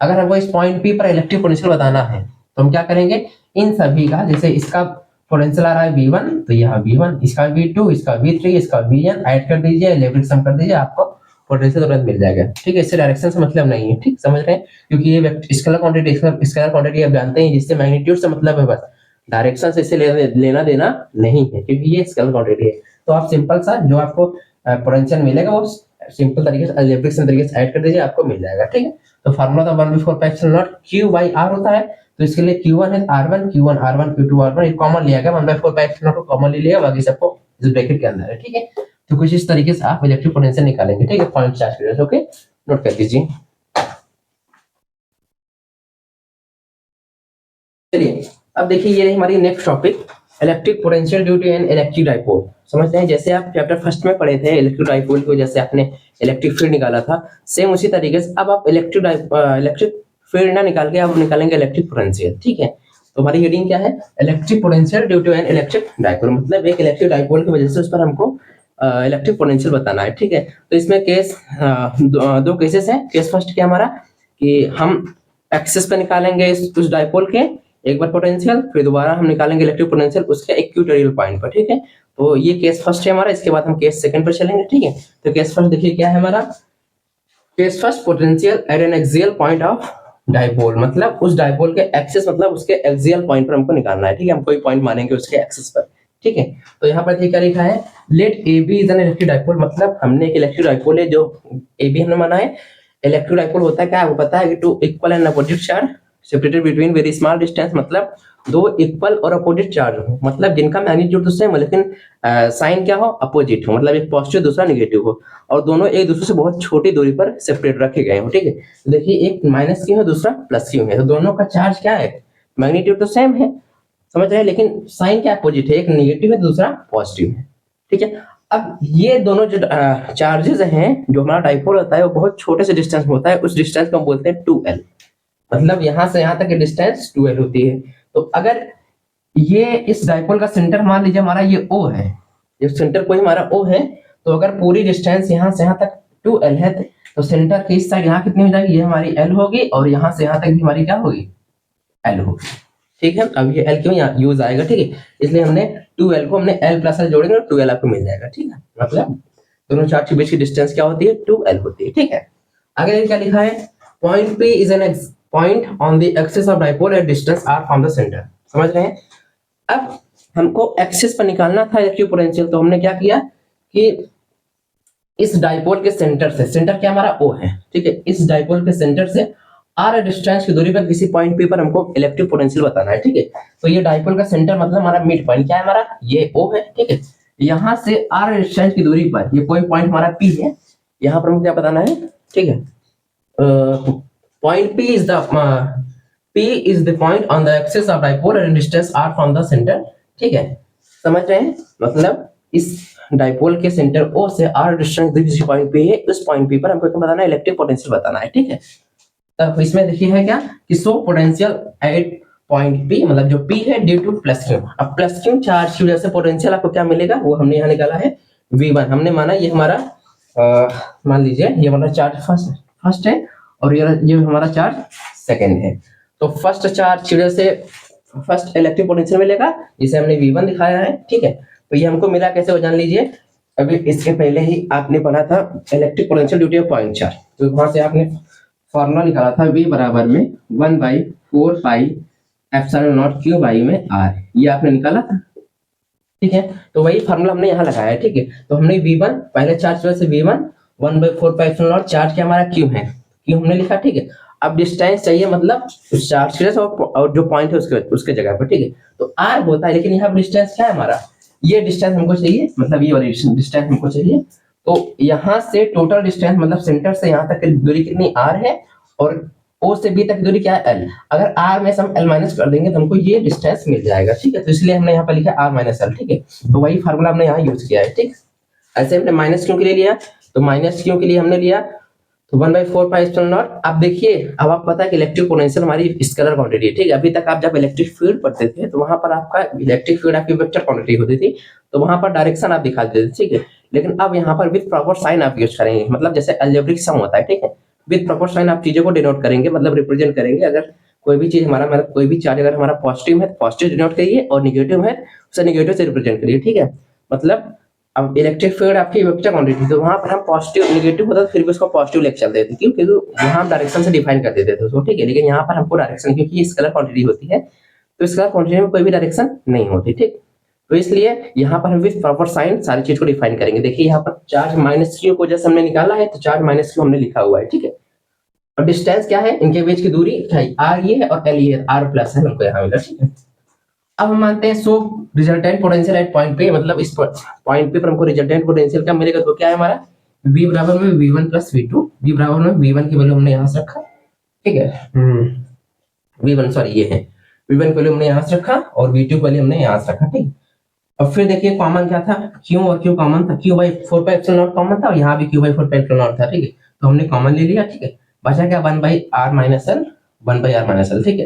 Speaker 1: अगर हमको इस पॉइंट P पर इलेक्ट्रिक पोटेंशियल बताना है तो हम क्या करेंगे, इन सभी का, जैसे इसका पोटेंशियल आ रहा है V1 तो यहाँ V1, इसका V2, इसका V3, इसका Vn ऐड कर दीजिए, इलेक्ट्रिक सम कर दीजिए, आपको पोटेंशियल तुरंत मिल जाएगा, ठीक है। इससे डायरेक्शन से मतलब नहीं है, ठीक, समझ रहे हैं, क्योंकि ये स्केलर क्वांटिटी आप जानते हैं, जिससे मैग्नीट्यूड से मतलब है, बस डायरेक्शन से इससे लेना देना नहीं है, क्योंकि ये स्केलर क्वांटिटी है। तो आप सिंपल सा जो आपको पोटेंशियल मिलेगा वो सिंपल तरीके से अलजेब्रिक तरीके से ऐड कर दीजिए, आपको मिल जाएगा, ठीक है। तो फार्मूला तो 1/4 Q/R होता है, तो इसके लिए Q1 है R1 Q1 R1 Q2 R1, ये कॉमन लिया गया, 1/4 को कॉमन ले लिया, बाकी सबको इस ब्रैकेट के अंदर है, ठीक है। तो कुछ इस तरीके से आप इलेक्ट्रिक पोटेंशियल निकालेंगे, ठीक है, पॉइंट चार्ज की वजह से, ओके, नोट कर लीजिए। चलिए, अब देखिए ये हमारी next topic, electric potential due to an electric dipole. समझते हैं, जैसे आप चैप्टर फर्स्ट में पढ़े थे इलेक्ट्रिक डाइपोल को, जैसे आपने इलेक्ट्रिक फील्ड निकाला था, सेम उसी तरीके से अब आप इलेक्ट्रिक फील्ड ना निकाल के आप निकालेंगे इलेक्ट्रिक पोटेंशियल, ठीक है। तो हमारी हेडिंग क्या है, electric potential due to an electric dipole, मतलब एक इलेक्ट्रिक डाइपोल की वजह से उस पर हमको इलेक्ट्रिक पोटेंशियल बताना है, ठीक है। तो इसमें केस दो केसेस हैं। केस फर्स्ट क्या हमारा, कि हम एक्सिस पे निकालेंगे उस डाइपोल के एक बार पोटेंशियल, फिर दोबारा हम निकालेंगे इलेक्ट्रिक पोटेंशियल उसके इक्वेटोरियल पॉइंट पर, ठीक है। तो ये केस फर्स्ट है हमारा, इसके बाद हम केस सेकंड पर चलेंगे, ठीक है। तो केस फर्स्ट देखिए क्या है हमारा, case first potential at N axial point of dipole, मतलब उस डाइपोल के एक्सिस मतलब उसके एक्सियल पॉइंट पर हमको निकालना है, ठीक है। हम कोई पॉइंट मानेंगे उसके एक्सिस पर, ठीक है। तो यहाँ पर क्या लिखा है, let A B is an electric dipole, मतलब हमने एक इलेक्ट्रिक डाइपोल है जो ए बी हमने माना है। इलेक्ट्रिक डाइपोल होता है क्या, आपको पता है कि two equal and opposite charge separated between very small distance, मतलब दो इक्वल और अपोजिट चार्ज हो, मतलब जिनका मैग्नीट्यूड तो सेम हो लेकिन साइन क्या हो, अपोजिट हो, मतलब एक पॉजिटिव दूसरा नेगेटिव हो, और दोनों एक दूसरे से बहुत छोटी दूरी पर सेपरेट रखे गए हो, ठीक है। तो देखिए एक माइनस क्यू है, दूसरा प्लस क्यू है, तो दोनों का चार्ज क्या है, मैग्नीट्यूड तो सेम है, समझ रहे हैं, लेकिन साइन क्या अपोजिट है, एक नेगेटिव है दूसरा पॉजिटिव है, ठीक है। अब ये दोनों जो चार्जेस हैं, जो हमारा डाइपोल होता है वो बहुत छोटे से डिस्टेंस में होता है, उस डिस्टेंस को हम बोलते हैं 2l, मतलब यहां से यहां तक की डिस्टेंस 2l होती है। तो अगर ये इस डाइपोल का सेंटर मान लीजिए हमारा ये O है, ये सेंटर कोई हमारा O है, तो अगर पूरी डिस्टेंस यहां से यहां तक 2l है, तो सेंटर की इस साइड यहाँ कितनी हो जाएगी, ये हमारी l होगी, और यहां से यहां तक भी हमारी क्या होगी, l होगी, ठीक है। अब ये l क्यों यहाँ यूज आएगा, ठीक है, इसलिए हमने 2l को हमने l प्लस l जोड़ेंगे तो 2l आपको मिल जाएगा, ठीक है। मतलब दोनों चार्ज के बीच की डिस्टेंस क्या होती है, 2l होती है, ठीक है। आगे क्या लिखा है, point P is an point on the axis of dipole at distance r from the centre, समझ रहे हैं। अब हमको एक्सिस पर निकालना था इलेक्ट्रिक पोटेंशियल, तो हमने क्या किया कि इस डाइपोल के सेंटर से, सेंटर क्या हमारा O है, ठीक है, इस डाइपोल के सेंटर से r डिस्टेंस की दूरी पर किसी पॉइंट P पर हमको इलेक्ट्रिक पोटेंशियल बताना है, ठीक है। तो ये डाइपोल का सेंटर मतलब हमारा मिड पॉइंट क्या है, हमारा ये O है, ठीक है। यहाँ से r डिस्टेंस की दूरी पर ये कोई पॉइंट हमारा P है, यहाँ पर हमको क्या बताना है, ठीक है। Point P is the point on the axis of dipole and distance r from the center, ठीक है, समझ रहे हैं। मतलब इस डाइपोल के सेंटर O से r डिस्टेंस किसी पॉइंट P है, उस पॉइंट P पर हमको क्या बताना है, इलेक्ट्रिक पोटेंशियल बताना है, ठीक है। तब इसमें देखिए है क्या कि so potential at point P, मतलब जो P है ड्यू टू प्लस Q। अब प्लस Q चार्ज की वजह से पोटेंशियल आपको क्या मिलेगा, वो हमने यहाँ निकाला है V1। हमने माना ये हमारा मान लीजिए ये हमारा चार्ज फर्स्ट है और ये हमारा चार्ज सेकंड है। तो फर्स्ट चार्ज की वजह से फर्स्ट इलेक्ट्रिक पोटेंशियल मिलेगा, जिसे हमने V1 दिखाया है, ठीक है। तो ये हमको मिला कैसे, वो जान लीजिए। अभी इसके पहले ही आपने पढ़ा था electric potential due two point charge, तो वहां से आपने फॉर्मूला निकाला था V बराबर में 1/4 pi epsilon not Q by में R, ये आपने निकाला था, ठीक है। तो वही फार्मूला हमने यहाँ लगाया है, ठीक है। तो हमने V1 पहले चार्ज की वजह से V1 1/4 pi epsilon not, charge क्या हमारा Q है, Q हमने लिखा, ठीक है। अब डिस्टेंस चाहिए मतलब उस चार्ज की वजह से और जो पॉइंट है उसके जगह पर, ठीक है। तो R होता है, लेकिन यहाँ डिस्टेंस क्या है हमारा, ये डिस्टेंस हमको चाहिए, मतलब ये वाली डिस्टेंस हमको चाहिए। तो यहाँ से टोटल डिस्टेंस मतलब सेंटर से यहाँ तक की दूरी कितनी R है, और O से B तक दूरी क्या है L। अगर R में से हम L माइनस कर देंगे तो हमको ये डिस्टेंस मिल जाएगा, ठीक है। तो इसलिए हमने यहाँ पर लिखा R माइनस L, ठीक है। तो वही फार्मूला हमने यहाँ यूज किया है, ठीक। ऐसे हमने माइनस क्यों के लिए लिया, तो माइनस क्यों के लिए हमने लिया, तो 1/4 पाई एप्सिलॉन नॉट। अब देखिए, अब आप पता है कि इलेक्ट्रिक पोटेंशियल हमारी स्केलर क्वांटिटी है, ठीक है। अभी तक आप जब इलेक्ट्रिक फील्ड पढ़ते थे तो वहां पर आपका इलेक्ट्रिक फील्ड आपकी वेक्टर क्वांटिटी होती थी, तो वहां पर डायरेक्शन आप दिखा देते थे, ठीक है। लेकिन अब यहाँ पर विद प्रॉपर साइन आप यूज करेंगे, मतलब जैसे अलजेब्रिक सम होता है, ठीक है। विद प्रॉपर साइन आप चीजों को डिनोट करेंगे, मतलब रिप्रेजेंट करेंगे। अगर कोई भी चीज हमारा मतलब कोई भी चार्ज अगर हमारा पॉजिटिव है तो पॉजिटिव डिनोट करिए, और निगेटिव है उसे निगेटिव से रिप्रेजेंट करिए, ठीक है। मतलब अब इलेक्ट्रिक फील्ड आपकी वेक्टर क्वांटिटी, तो वहां पर हम पॉजिटिव निगेटिव होता तो फिर भी उसको पॉजिटिव लेके चलते थे, क्यों, क्योंकि वहां हम डायरेक्शन से डिफाइन कर देते थे उसको, ठीक है। लेकिन यहाँ पर हमको डायरेक्शन, क्योंकि स्केलर क्वांटिटी होती है तो स्केलर क्वांटिटी में कोई भी डायरेक्शन नहीं होती, ठीक। तो इसलिए यहाँ पर हम विद प्रॉपर साइन सारी चीज को डिफाइन करेंगे। देखिए यहाँ पर चार्ज माइनस क्यू को जैसे हमने निकाला है, तो चार्ज माइनस क्यू हमने लिखा हुआ है, ठीक है। और डिस्टेंस क्या है, इनके बीच की दूरी आर ये है और एल ये है, आर प्लस है, हमको यहाँ मिला, ठीक है। अब हम मानते हैं so resultant potential eight point पे, मतलब इस पॉइंट पे पर हमको रिजल्टेंट पोटेंशियल क्या मिलेगा, तो क्या है हमारा V बराबर में V1 प्लस V2। V बराबर में V1 की वैल्यू हमने यहाँ से रखा, ठीक है। V1 सॉरी ये है V1 की वैल्यू हमने यहाँ से रखा और V2 की वैल्यू हमने यहाँ से रखा, ठीक। अब फिर देखिए कॉमन क्या था, Q और Q कॉमन था, Q/4 pi epsilon not common था और यहाँ भी Q/4 पाई एप्सिलॉन नॉट था, ठीक है। तो हमने कॉमन ले लिया, ठीक है। बचा क्या 1/r minus L, 1/r minus L, ठीक है।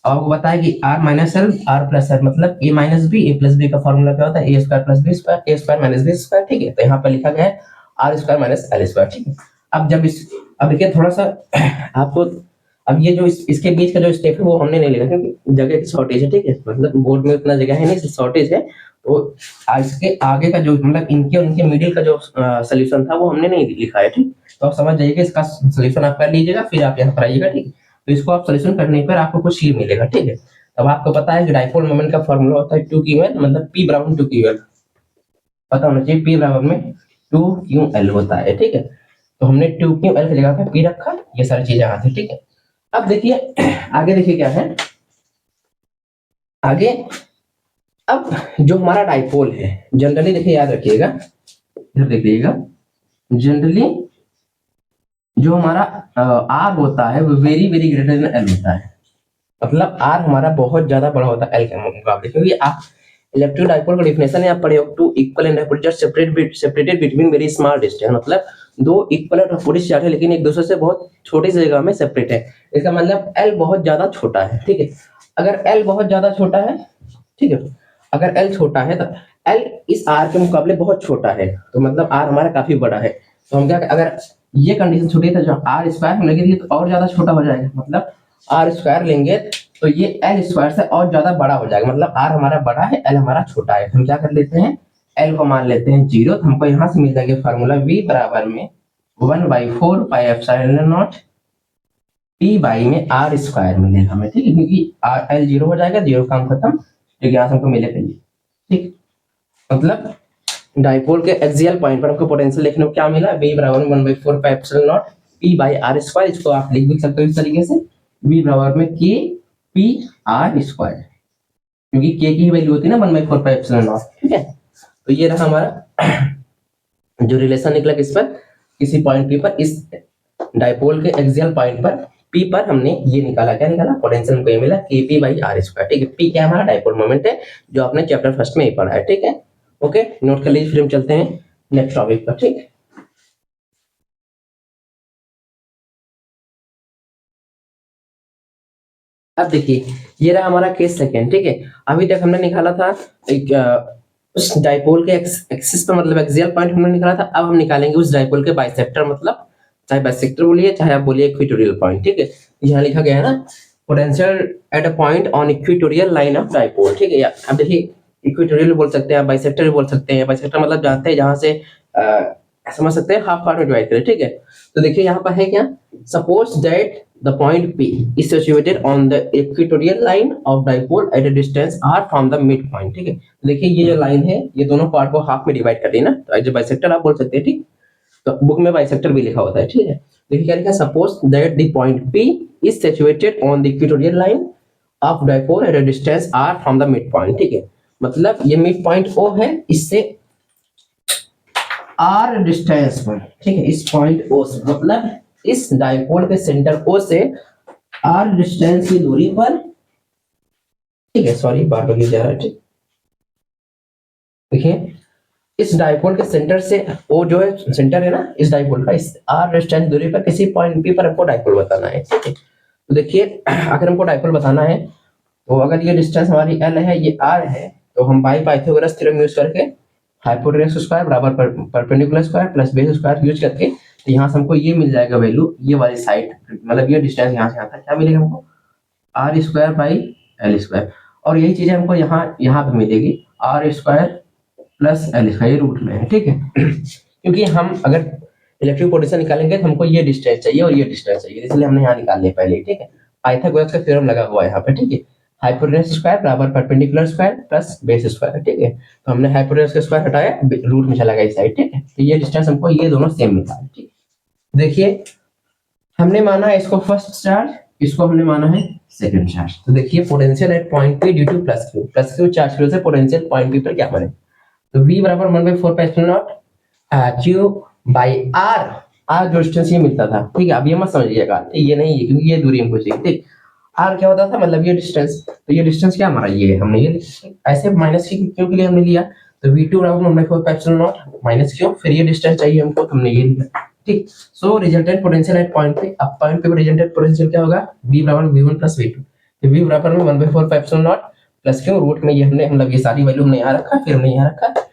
Speaker 1: अब आपको पता है कि r minus l r plus l मतलब a minus b, a plus b का फॉर्मूला क्या होता है, a square plus b square, a square minus b square, ठीक है। तो यहाँ पर लिखा गया है r square minus l square, ठीक है। अब जब अब देखिए थोड़ा सा आपको, अब ये जो इसके बीच का जो स्टेप है वो हमने नहीं लिखा क्योंकि जगह की शॉर्टेज है, ठीक है। मतलब बोर्ड में उतना जगह है नहीं, शॉर्टेज है। तो इसके आगे का जो मतलब इनके उनके मिडिल का जो सोल्यूशन था वो हमने नहीं लिखा है, ठीक। तो आप समझ जाइएगा, इसका सोल्यूशन आप कर लीजिएगा, फिर आप यहाँ पर आइएगा, ठीक है। तो इसको आप सोल्यूशन करने पर आपको कुछ ही मिलेगा, ठीक है। अब आपको पता है कि डाइपोल मोमेंट का फॉर्मूला होता है 2ql, मतलब P बराबर 2ql पता होना चाहिए, P बराबर में 2ql होता है, ठीक है। तो हमने 2ql की जगह पे P रखा, ये सारी चीजें आती है, ठीक है। अब देखिए आगे, देखिए क्या है आगे। अब जो हमारा डाइपोल है जनरली देखिए, याद रखिएगा, इधर देखिएगा, जनरली जो हमारा R होता है वो very very greater than L होता है। मतलब R हमारा बहुत ज्यादा बड़ा होता है L के मुकाबले, क्योंकि आप इलेक्ट्रिक डाइपोल का डेफिनेशन है आप पढ़े हो, two equal and opposite separated between very small distance, मतलब दो इक्वल और अपोजिट चार्ज है लेकिन एक दूसरे से बहुत छोटी सी जगह में सेपरेट है। इसका मतलब L बहुत ज्यादा छोटा है, ठीक है। अगर L बहुत ज्यादा छोटा है, ठीक है, अगर L छोटा है तो L इस R के मुकाबले बहुत छोटा है, तो मतलब R हमारा काफी बड़ा है। तो हम क्या, अगर ये कंडीशन छोटी है तो जो R स्क्वायर हम लेंगे तो और ज्यादा छोटा हो जाएगा, मतलब R स्क्वायर लेंगे तो ये L स्क्वायर से और ज्यादा बड़ा हो जाएगा। मतलब R हमारा बड़ा है, L हमारा छोटा है। हम क्या कर लेते हैं, L को मान लेते हैं 0, तो हमको यहाँ से मिल जाएगा फार्मूला V बराबर में 1/4 pi epsilon naught P by में R स्क्वायर मिलेगा हमें, ठीक है। क्योंकि L 0 हो जाएगा, 0 काम खत्म, तो यहाँ से हमको मिलेगा ये, ठीक। मतलब डाइपोल के एक्सियल पॉइंट पर आपको पोटेंशियल देखने को क्या मिला, V बराबर 1/4 pi epsilon naught P by r square. इसको आप लिख भी सकते हो इस तरीके से, V बराबर में K P R स्क्वायर, क्योंकि K की वैल्यू होती है ना 1/4 पाई एप्सिलॉन नॉट। ठीक है, तो ये रहा हमारा जो रिलेशन निकला किस पर, किसी पॉइंट P पर, इस डाइपोल के एक्सियल पॉइंट पर P पर हमने ये निकाला, क्या निकाला, पोटेंशियल हमको ये मिला Kp बाई आर स्क्वायर। ठीक है, P क्या हमारा डाइपोल मोमेंट है जो आपने चैप्टर फर्स्ट में ही पढ़ा है। ठीक है, ओके, नोट कर लीजिए। फिर हम चलते हैं नेक्स्ट टॉपिक पर। ठीक है, अब देखिए ये रहा हमारा केस सेकेंड। ठीक है, अभी तक हमने निकाला था एक उस डाइपोल के एक्सिस पर, मतलब एक्सियल पॉइंट हमने निकाला था। अब हम निकालेंगे उस डाइपोल के बाइसेक्टर, मतलब चाहे बाइसेक्टर बोलिए चाहे आप बोलिए इक्वेटोरियल पॉइंट। ठीक है, यहाँ लिखा गया है ना, potential at a point on equatorial line of dipole. ठीक है, अब देखिए इक्वेटोरियल बोल सकते हैं, बाइसेक्टर भी बोल सकते हैं। बाइसेक्टर मतलब जानते हैं जहां से समझ सकते हैं हाफ पार्ट में डिवाइड करें। ठीक है, तो देखिए यहाँ पर है क्या, suppose that the point P is situated on the equatorial line of dipole at a distance r from the midpoint। ठीक है, तो देखिए ये जो लाइन है ये दोनों पार्ट को हाफ में डिवाइड कर रही है ना, तो एज ए बाइसेक्टर आप बोल सकते हैं। ठीक, तो बुक में बाइसेक्टर भी लिखा होता है। ठीक है, देखिए क्या लिखा है, suppose that the point P is situated on the equatorial line of dipole at a distance r from the midpoint। ठीक है, मतलब ये मिड पॉइंट O है, इससे r डिस्टेंस पर। ठीक है, इस पॉइंट O से, मतलब इस डाइपोल के सेंटर O से r डिस्टेंस की दूरी पर। ठीक है, सॉरी बार बार जा रहा है। ठीक, देखिए इस डाइपोल के सेंटर से O जो है सेंटर है ना इस डाइपोल का, इस r डिस्टेंस दूरी पर किसी पॉइंट P पर हमको डाइपोल बताना है। ठीक है, तो देखिए अगर हमको डाइपोल बताना है तो अगर ये डिस्टेंस हमारी L है, ये R है, तो हम बाई पाइथागोरस थ्योरम यूज करके हाइपोटेनस स्क्वायर बराबर perpendicular square plus base square use करके, तो यहाँ से हमको ये मिल जाएगा वैल्यू, ये वाली साइड, मतलब ये डिस्टेंस यहाँ से आता है, क्या मिलेगा हमको, r square by l square. और यही चीज हमको यहाँ पे मिलेगी, r square plus l square, ये रूट में है। ठीक है, क्योंकि हम अगर इलेक्ट्रिक पोटेंशियल निकालेंगे तो हमको ये डिस्टेंस चाहिए और ये डिस्टेंस चाहिए, इसलिए हमने यहाँ निकाल लिया पहले। ठीक है, पाइथागोरस का थ्योरम लगा हुआ है यहाँ पे। ठीक है, हाइपोटेनस स्क्वायर बराबर perpendicular square plus base square. ठीक है, तो हमने हाइपोटेनस का स्क्वायर हटाया, रूट में चला गया इस साइड। ठीक है, तो ये डिस्टेंस हमको ये दोनों सेम मिला है। ठीक, देखिए हमने माना है इसको फर्स्ट चार्ज, इसको हमने माना है सेकंड चार्ज। तो देखिए potential at point P due two plus q charge की वजह से पोटेंशियल पॉइंट P पर क्या बने, तो V बराबर 1/4 pi epsilon not Q by R जो डिस्टेंस ये मिलता था। ठीक है, अब ये मत समझिएगा, ये नहीं है क्योंकि ये दूरी हमको चाहिए। ठीक, R क्या होता था, मतलब ये डिस्टेंस, तो ये डिस्टेंस क्या हमारा ये हमने ये ऐसे माइनस क्यू के लिए हमने लिया, तो V2 बराबर 1/4 pi epsilon not minus Q, फिर ये डिस्टेंस चाहिए हमको, तो हमने ये लिया। ठीक, so resultant potential eight point पे, अब पॉइंट पे रिजल्टेंट पोटेंशियल क्या होगा, V बराबर V1 प्लस V2, तो V बराबर में 1/4 pi epsilon naught plus q, root में ये हमने मतलब ये सारी वैल्यू हमने यहाँ रखा, फिर हमने यहाँ रखा।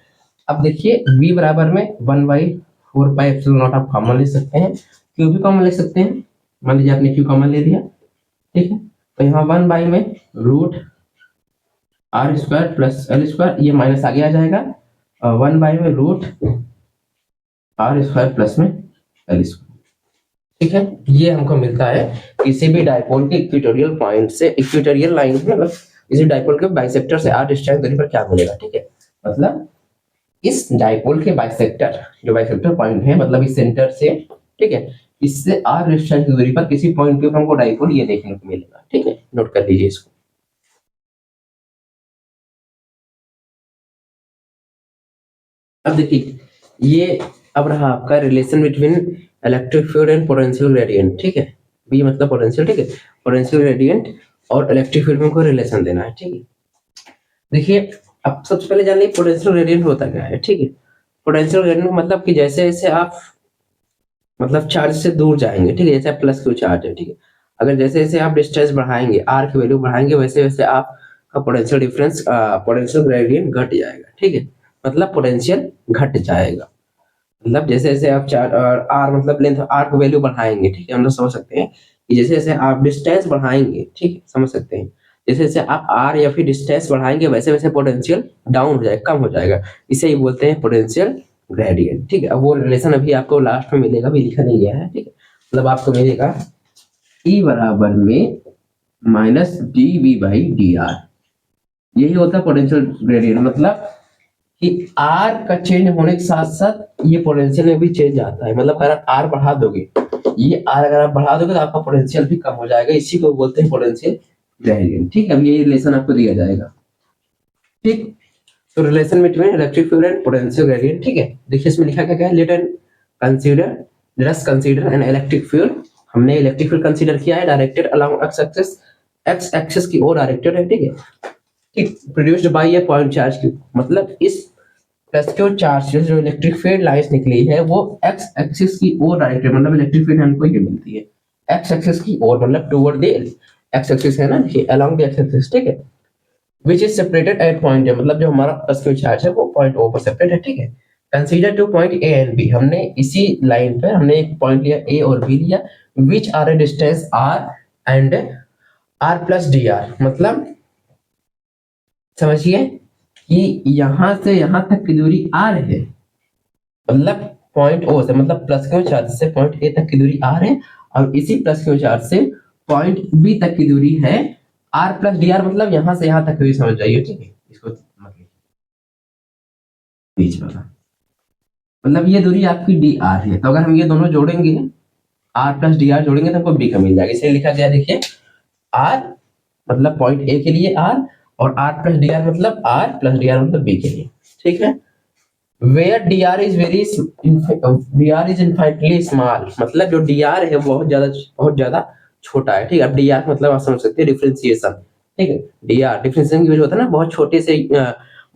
Speaker 1: अब देखिए V बराबर में 1/4 पाई एप्सिलॉन नॉट आप कॉमन ले सकते हैं, Q भी कॉमन ले सकते हैं, मान लीजिए आपने Q कॉमन ले लिया। ठीक है, तो यहाँ 1 बाई में root r square plus l square, ये माइनस आगे आ जाएगा, 1 बाई में रूट आर स्क्वायर प्लस में एल स्क्वायर। ठीक है, ये हमको मिलता है किसी भी डाइपोल के इक्वेटोरियल पॉइंट से, इक्वेटोरियल लाइन मतलब इसी डाइपोल के बाइसेक्टर से आर डिस्टेंस दूरी पर क्या मिलेगा। ठीक है, मतलब इस डाइपोल के बाइसेक्टर, जो बाइसेक्टर पॉइंट है मतलब इस सेंटर से, ठीक है, इससे आर डिस्टेंस की दूरी पर किसी पॉइंट पे हमको डाइपोल ये देखने को मिलेगा। ठीक है, नोट कर लीजिए इसको। अब देखिए ये अब रहा आपका relation between electric field and potential gradient. ठीक है, बी मतलब पोटेंशियल। ठीक है, पोटेंशियल ग्रेडियंट और इलेक्ट्रिक फील्ड में कोई रिलेशन देना है। ठीक है, देखिए अब सबसे पहले जान लीजिए पोटेंशियल ग्रेडियंट होता क्या है। ठीक है, पोटेंशियल ग्रेडियंट मतलब कि जैसे जैसे आप मतलब चार्ज से दूर जाएंगे, ठीक है, जैसे प्लस क्यू चार्ज है। ठीक है, अगर जैसे जैसे आप डिस्टेंस बढ़ाएंगे, आर की वैल्यू बढ़ाएंगे, वैसे वैसे आपका पोटेंशियल डिफरेंस पोटेंशियल ग्रेडियंट घट जाएगा। ठीक है, मतलब पोटेंशियल घट जाएगा, मतलब जैसे जैसे आप आर मतलब लेंथ आर की वैल्यू बढ़ाएंगे। ठीक है, हम लोग समझ सकते हैं कि जैसे जैसे आप डिस्टेंस बढ़ाएंगे, ठीक है, समझ सकते हैं जैसे जैसे आप आर या फिर डिस्टेंस बढ़ाएंगे वैसे वैसे पोटेंशियल डाउन हो जाएगा, कम हो जाएगा, इसे ही बोलते हैं पोटेंशियल ग्रेडियंट। ठीक है, अब वो रिलेशन अभी आपको लास्ट में मिलेगा, अभी लिखा नहीं गया है। ठीक है, मतलब आपको मिलेगा ई बराबर में minus d V by d r, यही होता है पोटेंशियल ग्रेडियंट, मतलब कि आर का चेंज होने के साथ साथ ये पोटेंशियल में भी चेंज आता है। मतलब अगर आप आर बढ़ा दोगे, ये आर अगर आप बढ़ा दोगे तो आपका पोटेंशियल भी कम हो जाएगा। इसी को बोलते हैं पोटेंशियल ग्रेडियंट। ठीक है, अब ये रिलेशन आपको दिया जाएगा। ठीक, तो relation between electric field and potential gradient. ठीक है, देखिए इसमें लिखा क्या है, let us consider an electric field. हमने इलेक्ट्रिक फील्ड कंसीडर किया है, डायरेक्टेड अलोंग एक्स एक्सिस की ओर डायरेक्टेड है। ठीक है, ठीक, produced by A point charge की, मतलब इस प्लस क्यू चार्ज से जो इलेक्ट्रिक फील्ड लाइंस निकली है वो एक्स एक्सिस की ओर डायरेक्टेड, मतलब इलेक्ट्रिक फील्ड हमको ये मिलती है एक्स एक्सिस की ओर, मतलब टुवर्ड द एक्स एक्सिस है ना, देखिए अलोंग द एक्स एक्सिस। ठीक है, which is separated at point A, मतलब जो हमारा प्लस क्यू चार्ज है वो पॉइंट O पर सेपरेट है। ठीक है, consider two point A and B, हमने इसी लाइन पे हमने एक पॉइंट लिया A और B लिया, which are a distance R and R plus dr, मतलब समझिए कि यहां से यहां तक की दूरी R है, मतलब पॉइंट O से, मतलब प्लस क्यू चार्ज से पॉइंट A तक की दूरी R है, और इसी प्लस क्यू चार्ज से पॉइंट B तक की दूरी है R प्लस डी आर, मतलब यहां से यहां तक भी समझ जाइए। ठीक है, इसको मतलब बीच वाला, मतलब ये दूरी आपकी डी आर है। तो अगर हम ये दोनों जोड़ेंगे, आर प्लस डी आर जोड़ेंगे तो हमको बी का मिल जाएगा। इसे लिखा गया, देखिए आर मतलब पॉइंट ए के लिए आर, और आर प्लस डी आर मतलब आर प्लस डी आर मतलब बी के लिए। ठीक है, where d r is infinitely small, मतलब जो डी आर है बहुत ज्यादा छोटा है। ठीक है, अब डी आर मतलब आप समझ सकते हैं डिफरेंशिएशन। ठीक है, डी आर डिफरेंशिएशन की वजह होता है ना, बहुत छोटे से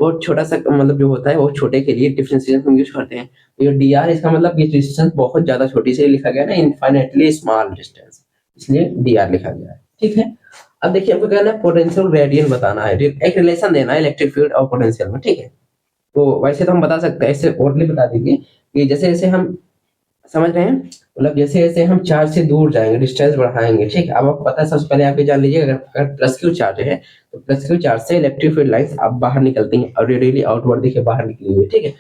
Speaker 1: बहुत छोटा सा, मतलब जो होता है वो छोटे के लिए डिफरेंशिएशन हम यूज करते हैं। ये डी आर इसका मतलब ये डिस्टेंस बहुत ज्यादा छोटी से लिखा गया ना, इनफाइनाइटली स्मॉल डिस्टेंस, इसलिए डी आर लिखा गया है। ठीक है, अब देखिए आपको कहना है पोटेंशियल ग्रेडियंट बताना है, एक रिलेशन देना है इलेक्ट्रिक फील्ड और पोटेंशियल में। ठीक है, तो वैसे तो हम बता सकते हैं, ऐसे ओरली बता दीजिए कि जैसे जैसे हम समझ रहे हैं, मतलब जैसे जैसे हम चार्ज से दूर जाएंगे डिस्टेंस बढ़ाएंगे। ठीक है, अब आपको पता है, सबसे पहले आप ये जान लीजिए, अगर प्लस क्यू चार्ज है तो प्लस क्यू चार्ज से इलेक्ट्रिक फील्ड लाइंस अब बाहर निकलती हैं और रेडियली आउटवर्ड देखिए बाहर निकली हुई है। ठीक है,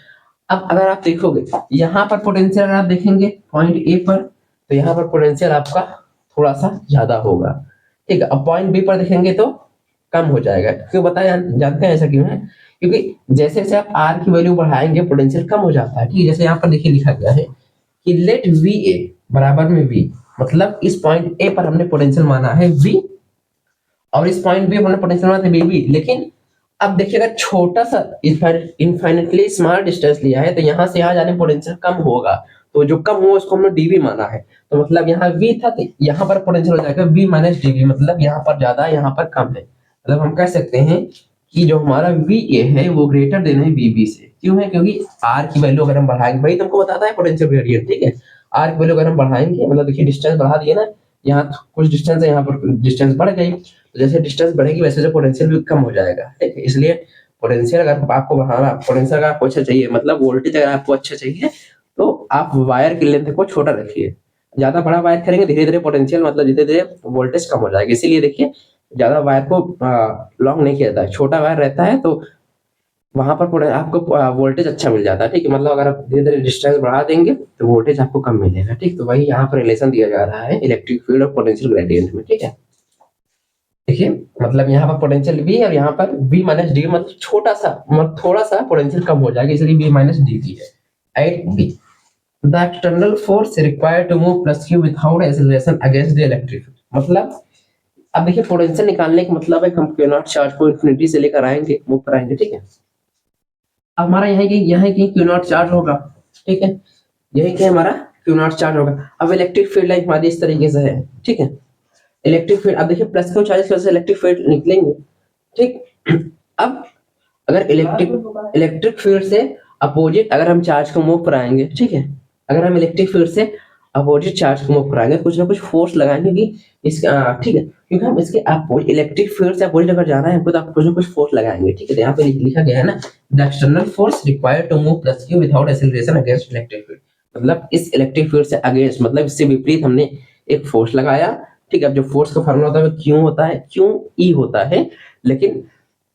Speaker 1: अब अगर आप देखोगे यहाँ पर पोटेंशियल, अगर आप देखेंगे पॉइंट ए पर, तो यहाँ पर पोटेंशियल आपका थोड़ा सा ज्यादा होगा। ठीक है, अब पॉइंट बी पर देखेंगे तो कम हो जाएगा। क्यों बताया, जानते हैं ऐसा क्यों है? क्योंकि जैसे जैसे आप आर की वैल्यू बढ़ाएंगे पोटेंशियल कम हो जाता है। ठीक है, जैसे यहाँ पर देखिए लिखा गया है कि लेट वी ए बराबर में वी, मतलब इस पॉइंट ए पर हमने पोटेंशियल माना है वी, और इस पॉइंट बी पर हमने पोटेंशियल माना है बी बी। लेकिन अब देखिएगा छोटा सा इनफाइनाइटली स्मॉल डिस्टेंस लिया है, तो यहाँ से यहाँ जाने पोटेंशियल कम होगा, तो जो कम हुआ उसको हमने डीवी माना है। तो मतलब यहाँ वी था तो यहाँ पर पोटेंशियल हो जाएगा वी माइनस डीवी, मतलब यहाँ पर ज्यादा है यहाँ पर कम है। मतलब हम कह सकते हैं कि जो हमारा वी ए है वो ग्रेटर देन है वी बी से। क्यों है? क्योंकि आर की वैल्यू अगर हम बढ़ाएंगे, भाई तुमको बताता है पोटेंशियल ग्रेडियंट। ठीक है, आर की वैल्यू अगर हम बढ़ाएंगे, मतलब देखिए डिस्टेंस बढ़ा दिए ना, यहाँ कुछ डिस्टेंस है, यहाँ पर डिस्टेंस बढ़ गई, तो जैसे डिस्टेंस बढ़ेगी वैसे जो पोटेंशियल भी कम हो जाएगा। ठीक है, इसलिए पोटेंशियल अगर आपको बढ़ाना, पोटेंशियल अगर आपको अच्छा चाहिए, मतलब वोल्टेज अगर आपको अच्छा चाहिए, तो आप वायर की लेंथ को छोटा रखिए। ज्यादा बड़ा वायर करेंगे धीरे धीरे पोटेंशियल, मतलब धीरे धीरे वोल्टेज कम हो जाएगा। इसीलिए देखिए ज्यादा वायर को लॉन्ग नहीं किया जाता है, छोटा वायर रहता है तो वहां पर आपको वोल्टेज अच्छा मिल जाता है। ठीक है, मतलब अगर आप धीरे धीरे डिस्टेंस बढ़ा देंगे तो वोल्टेज आपको कम मिलेगा। ठीक, तो वही यहाँ पर रिलेशन दिया जा रहा है इलेक्ट्रिक फील्ड और पोटेंशियल ग्रेडियंट में। ठीक है, देखिए मतलब यहाँ पर पोटेंशियल V और यहाँ पर V माइनस डी, मतलब छोटा सा, मतलब थोड़ा सा पोटेंशियल कम हो जाएगा, इसलिए V माइनस डी है। एट बी, the external force required to move plus q without acceleration against the electric field, मतलब अब देखिए पोटेंशियल निकालने का मतलब है हम क्यू नॉट चार्ज को इन्फिनिटी से लेकर आएंगे, मूव कराएंगे। ठीक है, अब हमारा यहाँ की क्यू नॉट चार्ज होगा। ठीक है, यही क्या हमारा क्यू नॉट चार्ज होगा। अब इलेक्ट्रिक फील्ड लाइन हमारी इस तरीके से है। ठीक है, इलेक्ट्रिक फील्ड, अब देखिए प्लस क्यू चार्ज की वजह से इलेक्ट्रिक फील्ड निकलेंगे। ठीक, अब अगर इलेक्ट्रिक फील्ड से अपोजिट अगर हम चार्ज को मूव कराएंगे, ठीक है, अगर हम इलेक्ट्रिक फील्ड से अपोजिट चार्ज को मूव कराएंगे, कुछ ना कुछ फोर्स लगाएंगे कि इसका, ठीक है, क्योंकि हम इसके अपोजिट इलेक्ट्रिक फील्ड से अपोजिट अगर जाना है हमको, तो आप कुछ ना कुछ फोर्स लगाएंगे। ठीक है, तो यहाँ पे लिखा गया है ना, the external force required to move plus q without acceleration against electric field, मतलब इस इलेक्ट्रिक फील्ड से अगेंस्ट, मतलब इससे विपरीत हमने एक फोर्स लगाया। ठीक है, अब जो फोर्स का फार्मूला होता है वो क्यू होता है, क्यू ई होता है, लेकिन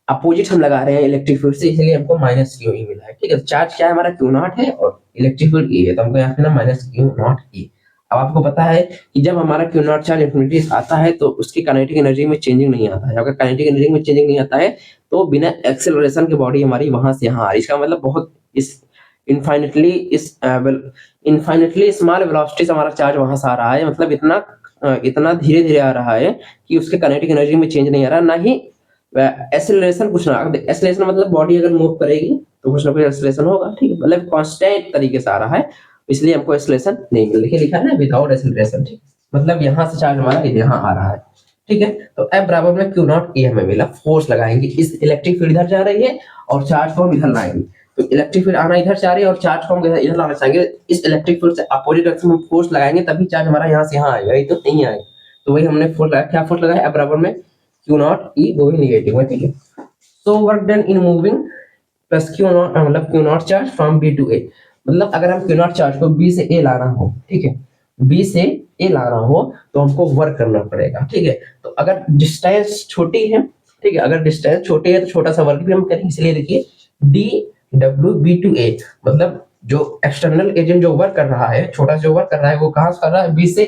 Speaker 1: अपोजिट हम लगा रहे हैं इलेक्ट्रिक फील्ड से, इसलिए हमको माइनस क्यू ई मिला है। ठीक है, चार्ज क्या है हमारा क्यू नॉट है और इलेक्ट्रिक फील्ड ई है, तो हमको यहाँ पे ना माइनस क्यू नॉट ई। अब आपको पता है कि जब हमारा क्यू नॉट चार्ज इन्फिनिटी आता है तो उसकी काइनेटिक एनर्जी में चेंजिंग नहीं आता है। अगर काइनेटिक एनर्जी में चेंजिंग नहीं आता है तो बिना एक्सेलरेशन के बॉडी हमारी वहां से यहाँ आ रही है। इसका मतलब बहुत इस इनफाइनेटली स्मॉल वेलोसिटी से हमारा चार्ज वहां से आ रहा है, मतलब इतना धीरे धीरे आ रहा है कि उसके काइनेटिक एनर्जी में चेंज नहीं आ रहा, ना ही एक्सेलरेशन कुछ ना। एक्सेलरेशन मतलब बॉडी अगर मूव करेगी तो कुछ ना कुछ एक्सेलरेशन होगा, ठीक है, मतलब कांस्टेंट तरीके से आ रहा है, इसलिए हमको एक्सेलरेशन नहीं मिल रही है। लिखा है ना विदाउट एक्सेलरेशन, ठीक, मतलब यहाँ से चार्ज हमारा यहाँ आ रहा है, ठीक है। तो F बराबर में Q नॉट E हमें मिला। फोर्स लगाएंगे, इस इलेक्ट्रिक फील्ड इधर जा रही है और चार्ज को हम इधर लाएंगे, तो इलेक्ट्रिक फील्ड आना इधर जा रही है और चार्ज को हम इधर लाना चाहेंगे। इस इलेक्ट्रिक फील्ड से अपोजिट डायरेक्शन में फोर्स लगाएंगे तभी चार्ज हमारा यहाँ से यहाँ आएगा, ये तो नहीं आएगा। तो वही हमने फोर्स लगाया। क्या फोर्स लगाया? F बराबर में Q नॉट E, वो भी नेगेटिव है, ठीक है। So work done in moving plus Q naught, मतलब Q naught charge from B to A, मतलब अगर हम Q नॉट चार्ज को B से A लाना हो, ठीक है, B से A लाना हो तो हमको वर्क करना पड़ेगा, ठीक है। तो अगर डिस्टेंस छोटी है, ठीक है, अगर डिस्टेंस छोटी है तो छोटा सा वर्क भी हम करेंगे, इसलिए देखिए DW B टू A, मतलब जो एक्सटर्नल एजेंट जो वर्क कर रहा है, छोटा जो वर्क कर रहा है वो कहाँ से कर रहा है? B से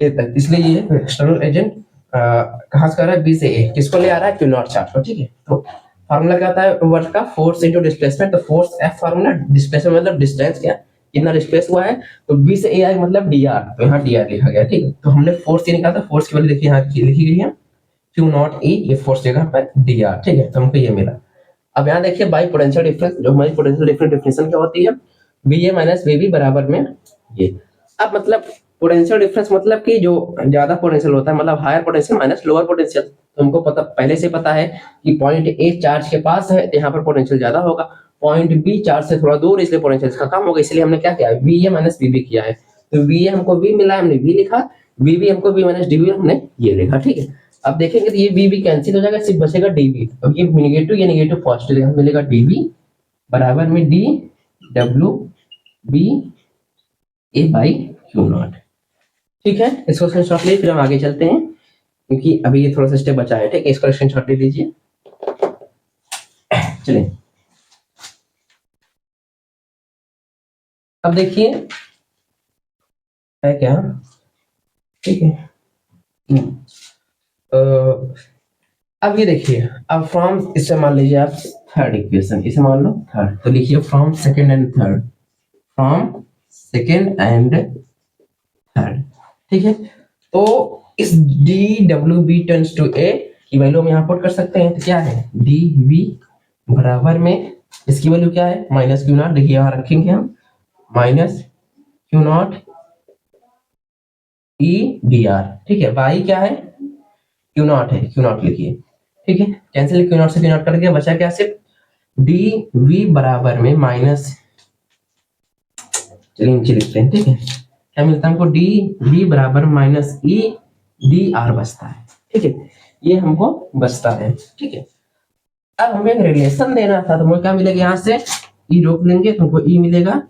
Speaker 1: A तक, इसलिए ये एक्सटर्नल एजेंट कहाँ से कर रहा है? B से A, किसको ले आ रहा है? Q नॉट चार्ज को, ठीक है। तो फार्मूला क्या आता है वर्क का? Force into displacement. तो फोर्स F फार्मूला, डिस्प्लेसमेंट मतलब डिस्टेंस क्या कितना डिस्प्लेस हुआ है, तो B से A आएगा मतलब dr, तो यहाँ dr लिखा गया, ठीक है। तो हमने फोर्स ये निकाला था, फोर्स की वैल्यू देखिए यहाँ लिखी गई है Q नॉट E, ये फोर्स जगह पर dr, ठीक है, तो हमको ये मिला। अब यहाँ देखिए बाई पोटेंशियल डिफरेंस, जो हमारी पोटेंशियल डिफरेंस डेफिनेशन क्या होती है? VA माइनस VB बराबर में ये। अब मतलब पोटेंशियल डिफरेंस मतलब कि जो ज्यादा पोटेंशियल होता है, मतलब higher potential minus lower potential, तो हमको पता पहले से पता है कि पॉइंट A चार्ज के पास है तो यहाँ पर पोटेंशियल ज्यादा होगा, पॉइंट B चार्ज से थोड़ा दूर इसलिए पोटेंशियल इसका कम होगा, इसलिए हमने क्या किया? VA माइनस VB किया है। तो VA हमको V मिला, हमने V लिखा, VB हमको V माइनस DB हमने ये लिखा, ठीक है। अब देखेंगे तो ये VB कैंसिल हो जाएगा, सिर्फ बचेगा DB। अब ये नेगेटिव, ये नेगेटिव पॉजिटिव, यहाँ मिलेगा DB बराबर में DW A by Q naught, ठीक है। इसको स्क्रीनशॉट ले, फिर हम आगे चलते हैं क्योंकि अभी ये थोड़ा सा स्टेप बचा है, ठीक है। इसको स्क्रीनशॉट ले लीजिए, चलिए। अब देखिए है क्या, ठीक है। अब ये देखिए, अब फ्रॉम, इसे मान लीजिए आप थर्ड इक्वेशन, इसे मान लो थर्ड, तो लिखिए from second and third, from second and third, ठीक है। तो इस DW टेंड्स टू A की वैल्यू हम यहाँ पुट कर सकते हैं, तो क्या है? DV बराबर में इसकी वैल्यू क्या है? माइनस Q नॉट, देखिए यहाँ रखेंगे हम minus Q not E dr, ठीक है। y क्या है? Q नॉट है, Q नॉट लिखिए, ठीक है। कैंसिल Q नॉट से Q नॉट कर दिया, बचा क्या? सिर्फ DV बराबर में माइनस, चलिए नीचे लिखते हैं, ठीक है। क्या मिलता है हमको? DV बराबर माइनस E dr बचता है, ठीक है, ये हमको बचता है, ठीक है। अब हमें एक रिलेशन देना था, तो हमें क्या मिलेगा? यहाँ से E रोक लेंगे तो हमको E मिलेगा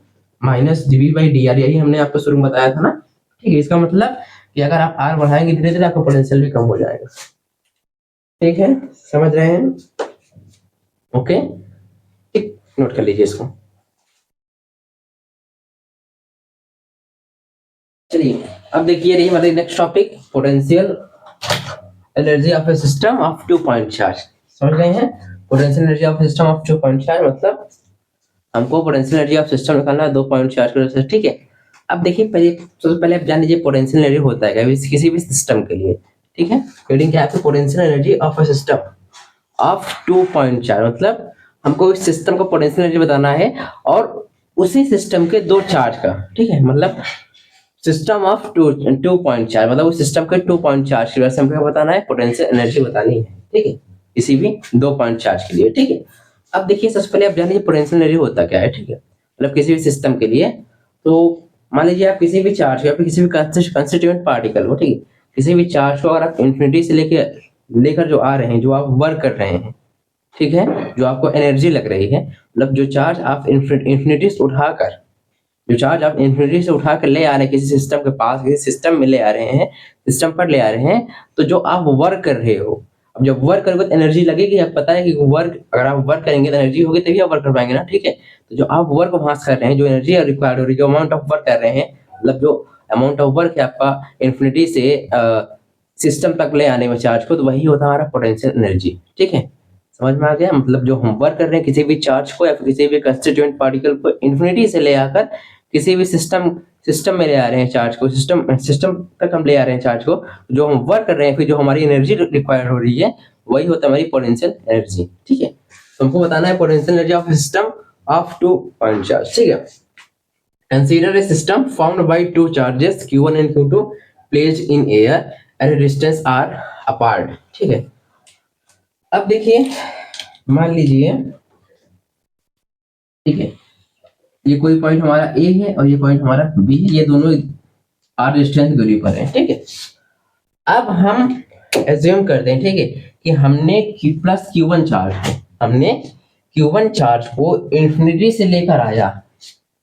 Speaker 1: माइनस DV बाई dr, यही हमने आपको शुरू में बताया था ना, ठीक है। इसका मतलब कि अगर आप R बढ़ाएंगे धीरे धीरे आपका पोटेंशियल भी कम हो जाएगा, ठीक है, समझ रहे हैं? ओके, ठीक, नोट कर लीजिए इसको। चलिए अब देखिए रही हमारी next topic, potential energy of A system of 2 point charge. समझ रहे हैं? Potential energy of system of 2 point charge मतलब हमको पोटेंशियल एनर्जी ऑफ सिस्टम निकालना है 2 पॉइंट चार्ज के वजह से, ठीक है। अब देखिए पहले, सबसे पहले आप जान लीजिए पोटेंशियल एनर्जी होता है क्या किसी भी सिस्टम के लिए, ठीक है। रीडिंग क्या है? Potential energy of a system of 2 point charge, मतलब हमको इस सिस्टम का पोटेंशियल एनर्जी बताना है और उसी सिस्टम के 2 चार्ज का, ठीक है, मतलब सिस्टम ऑफ 2 पॉइंट चार्ज, मतलब उस सिस्टम के 2 पॉइंट चार्ज की वजह से हमको बताना है, पोटेंशियल एनर्जी बतानी है, ठीक है, किसी भी 2 पॉइंट चार्ज के लिए, ठीक है। अब देखिए सबसे पहले आप जान लीजिए पोटेंशियल एनर्जी होता क्या है, ठीक है, मतलब किसी भी सिस्टम के लिए। तो मान लीजिए आप किसी भी चार्ज या फिर किसी भी कंस्टिट्यूएंट पार्टिकल हो, ठीक है, किसी भी चार्ज को अगर आप इन्फिनिटी से लेकर जो आ रहे हैं, जो आप वर्क कर रहे हैं, ठीक है, जो आपको एनर्जी लग रही है, मतलब जो चार्ज आप इन्फिनिटी से उठाकर ले आ रहे हैं किसी सिस्टम के पास, किसी सिस्टम में ले आ रहे हैं, सिस्टम पर ले आ रहे हैं, तो जो आप वर्क कर रहे हो, अब जब वर्क करोगे तो एनर्जी लगेगी। आप पता है कि वर्क, अगर आप वर्क करेंगे तो एनर्जी होगी तभी आप वर्क कर पाएंगे ना, ठीक है। तो जो आप वर्क वहां से कर रहे हैं, जो एनर्जी रिक्वायर्ड हो रही है, जो अमाउंट ऑफ वर्क कर रहे हैं, मतलब जो अमाउंट ऑफ वर्क है आपका इन्फिनिटी से सिस्टम तक ले आने में चार्ज को, तो वही होता है हमारा पोटेंशियल एनर्जी, ठीक है, समझ में आ गया? मतलब जो हम वर्क कर रहे हैं किसी भी चार्ज को या फिर किसी भी कंस्टिट्यूएंट पार्टिकल को इन्फिनिटी से ले आकर किसी भी सिस्टम में ले आ रहे हैं चार्ज को, सिस्टम तक हम ले आ रहे हैं चार्ज को, जो हम वर्क कर रहे हैं, फिर जो हमारी एनर्जी रिक्वायर्ड हो रही है वही होता है हमारी पोटेंशियल एनर्जी। ठीक है, तो हमको बताना है potential energy of system of two point charge. ठीक है, consider a system formed by two charges q1 and q2 placed in air at a distance r apart। ठीक है, अब देखिए मान लीजिए, ठीक है, ये कोई पॉइंट हमारा ए है और ये पॉइंट हमारा बी है, ये दोनों आर डिस्टेंस दूरी पर है। ठीक है, अब हम एज्यूम करते हैं, ठीक है, कि हमने q प्लस q1 चार्ज, हमने q1 चार्ज को इंफिनिटी से लेकर आया।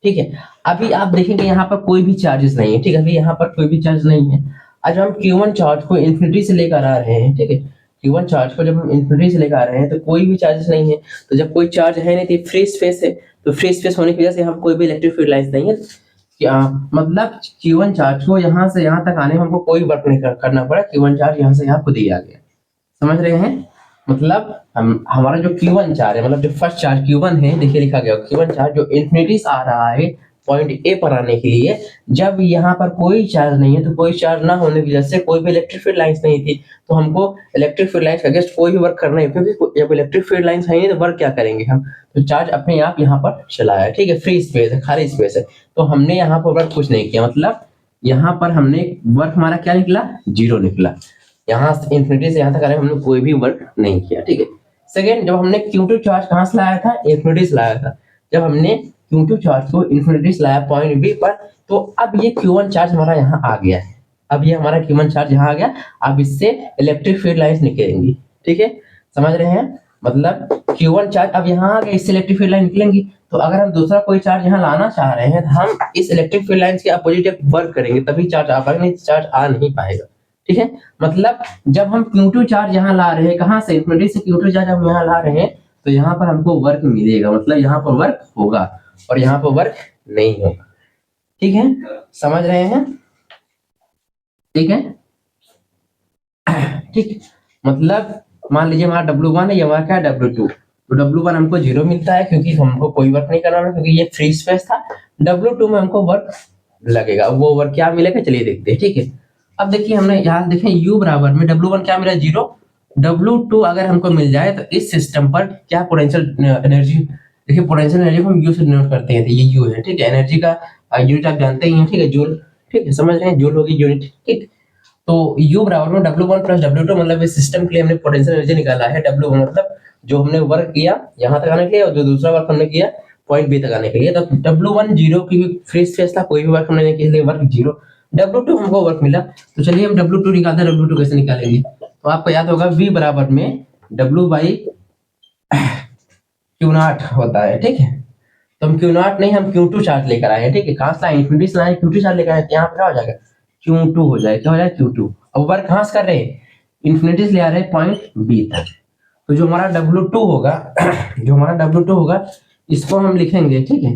Speaker 1: ठीक है, अभी आप देखेंगे यहाँ पर कोई भी चार्जेस नहीं है। ठीक है, अभी यहाँ पर कोई भी चार्ज नहीं है। आज हम q1 चार्ज को इंफिनिटी से लेकर आ रहे हैं। ठीक है, q1 चार्ज को जब हम इंफिनिटी से लेकर आ रहे हैं तो कोई भी चार्जेस नहीं है, तो जब कोई चार्ज है नहीं तो फ्री स्पेस है, तो फ्री स्पेस होने की वजह से यहाँ कोई भी इलेक्ट्रिक फील्ड लाइंस नहीं है। मतलब q1 चार्ज को यहाँ से यहाँ तक आने में हमको कोई वर्क नहीं करना पड़ा, q1 चार्ज यहाँ से यहाँ खुद ही आ गया। समझ रहे हैं? मतलब हमारा जो q1 चार्ज है, मतलब जो फर्स्ट चार्ज q1 है, देखिए लिखा गया q1 चार्ज जो इंफिनिटी से आ रहा है पॉइंट ए पर आने के लिए, जब यहाँ पर कोई चार्ज नहीं है, तो कोई चार्ज ना होने की वजह से कोई भी इलेक्ट्रिक फील्ड लाइंस नहीं थी, तो हमको इलेक्ट्रिक फील्ड लाइंस के अगेंस्ट कोई भी वर्क करना है, क्योंकि जब इलेक्ट्रिक फील्ड लाइंस है नहीं तो वर्क क्या करेंगे हम, तो चार्ज अपने आप यहाँ पर चला है। ठीक है, फ्री स्पेस है, खाली स्पेस है, तो हमने यहाँ पर वर्क कुछ नहीं किया, मतलब यहाँ पर हमने वर्क हमारा क्या निकला, 0 निकला। यहाँ से इंफिनिटी से यहाँ तक आ रहे हमने कोई भी वर्क नहीं किया। ठीक है, सेकेंड, जब हमने Q2 चार्ज कहाँ से लाया था, इंफिनिटी से लाया था। जब हमने Q2 चार्ज को इंफिनिटी से लाया पॉइंट बी पर, तो अब ये Q1 चार्ज हमारा यहाँ आ गया है। अब ये हमारा Q1 चार्ज यहाँ आ गया, अब इससे इलेक्ट्रिक फील्ड लाइंस निकलेंगी। ठीक है, समझ रहे हैं? मतलब Q1 चार्ज अब यहाँ आ गया, इससे इलेक्ट्रिक फील्ड लाइन निकलेंगी। तो अगर हम दूसरा कोई चार्ज यहाँ लाना चाह रहे हैं, तो हम इस इलेक्ट्रिक फील्ड लाइंस के अपोजिट वर्क करेंगे, तभी चार्ज आ पाएगा, नहीं चार्ज आ नहीं पाएगा। ठीक है, मतलब जब हम Q2 चार्ज यहाँ ला रहे हैं, कहाँ से, इंफिनिटी से Q2 चार्ज हम यहाँ ला रहे हैं, तो यहाँ पर हमको वर्क मिलेगा, मतलब यहाँ पर वर्क होगा और यहाँ पर वर्क नहीं होगा। ठीक है, समझ रहे हैं? ठीक है, ठीक, मतलब मान लीजिए हमारा W1 है, ये हमारा क्या है, W2, तो W1 हमको 0 मिलता है क्योंकि हमको कोई वर्क नहीं करना है, क्योंकि ये फ्री स्पेस था। W2 में हमको वर्क लगेगा, वो वर्क क्या मिलेगा, चलिए देखते हैं। ठीक है, अब देखिए हमने यहाँ देखें U बराबर में W1 क्या मिला, 0, W2 अगर हमको मिल जाए तो इस सिस्टम पर क्या पोटेंशियल एनर्जी, देखिए पोटेंशियल एनर्जी को हम U से डिनोट करते हैं, तो ये U है। ठीक है, एनर्जी का यूनिट आप जानते ही हैं। ठीक है, जूल। ठीक है, समझ रहे हैं, जूल होगी यूनिट। ठीक, तो U बराबर में W1 प्लस W2, मतलब इस सिस्टम के लिए हमने पोटेंशियल एनर्जी निकाला है। W1 मतलब जो हमने वर्क किया यहाँ तक आने के लिए, और जो दूसरा वर्क हमने किया पॉइंट बी तक आने के लिए, तो W1 0 की फ्री स्पेस था, कोई भी वर्क हमने नहीं किया, वर्क 0। W2 हमको वर्क मिला, तो चलिए हम W2 निकालते हैं। W2 कैसे निकालेंगे, तो आपको याद होगा V बराबर में W बाई Q0 होता है। ठीक है, तो हम Q0 नहीं, हम Q2 चार्ज लेकर आए हैं। ठीक है, कहाँ से आए, इंफिनिटी से आए, Q2 चार्ज लेकर आए, यहाँ पे क्या हो जाएगा, Q2 हो जाएगा, क्या हो जाएगा, Q2। अब वर्क कहाँ से कर रहे हैं, इंफिनिटी से ले आ रहे हैं पॉइंट बी तक, तो जो हमारा W2 होगा जो हमारा W2 होगा इसको हम लिखेंगे। ठीक है,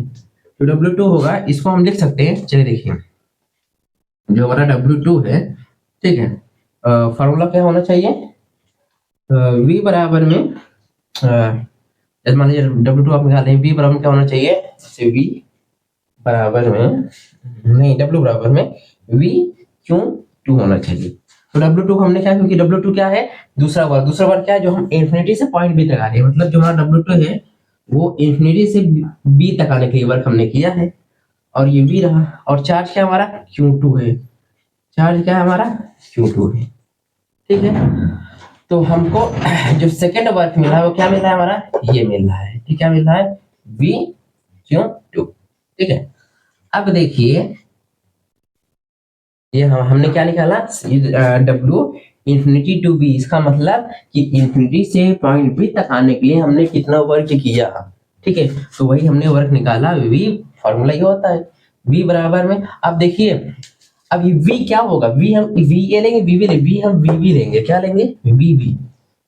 Speaker 1: जो W2 होगा इसको हम लिख सकते हैं, चलिए देखिए, जो हमारा W2 है, ठीक है, फॉर्मूला क्या होना चाहिए, V बराबर में मान लीजिए W2 आप निकालें, V बराबर में क्या होना चाहिए, V बराबर में नहीं, W बराबर में V Q2 होना चाहिए। तो W2 को हमने क्या, क्योंकि W2 क्या है, दूसरा वर्क क्या है, जो हम इंफिनिटी से पॉइंट बी तक आ रहे हैं, मतलब जो हमारा W2 है वो इंफिनिटी से बी तक आने के लिए वर्क हमने किया है, और ये V रहा, और चार्ज क्या हमारा Q2 है, चार्ज क्या है हमारा Q2 है। ठीक है, तो हमको जो सेकेंड वर्क मिला है वो क्या मिल रहा है हमारा, ये मिल रहा है। ठीक, क्या मिल रहा है, V Q2। ठीक है, अब देखिए ये हमने क्या निकाला, W इंफिनिटी टू बी, इसका मतलब कि इंफिनिटी से पॉइंट बी तक आने के लिए हमने कितना वर्क किया। ठीक है, तो वही हमने वर्क निकाला, V फॉर्मूला ये होता है, V बराबर में, अब देखिए अब ये V क्या होगा, V हम VA लेंगे, VB लेंगे, V हम VB लेंगे, क्या लेंगे, VB।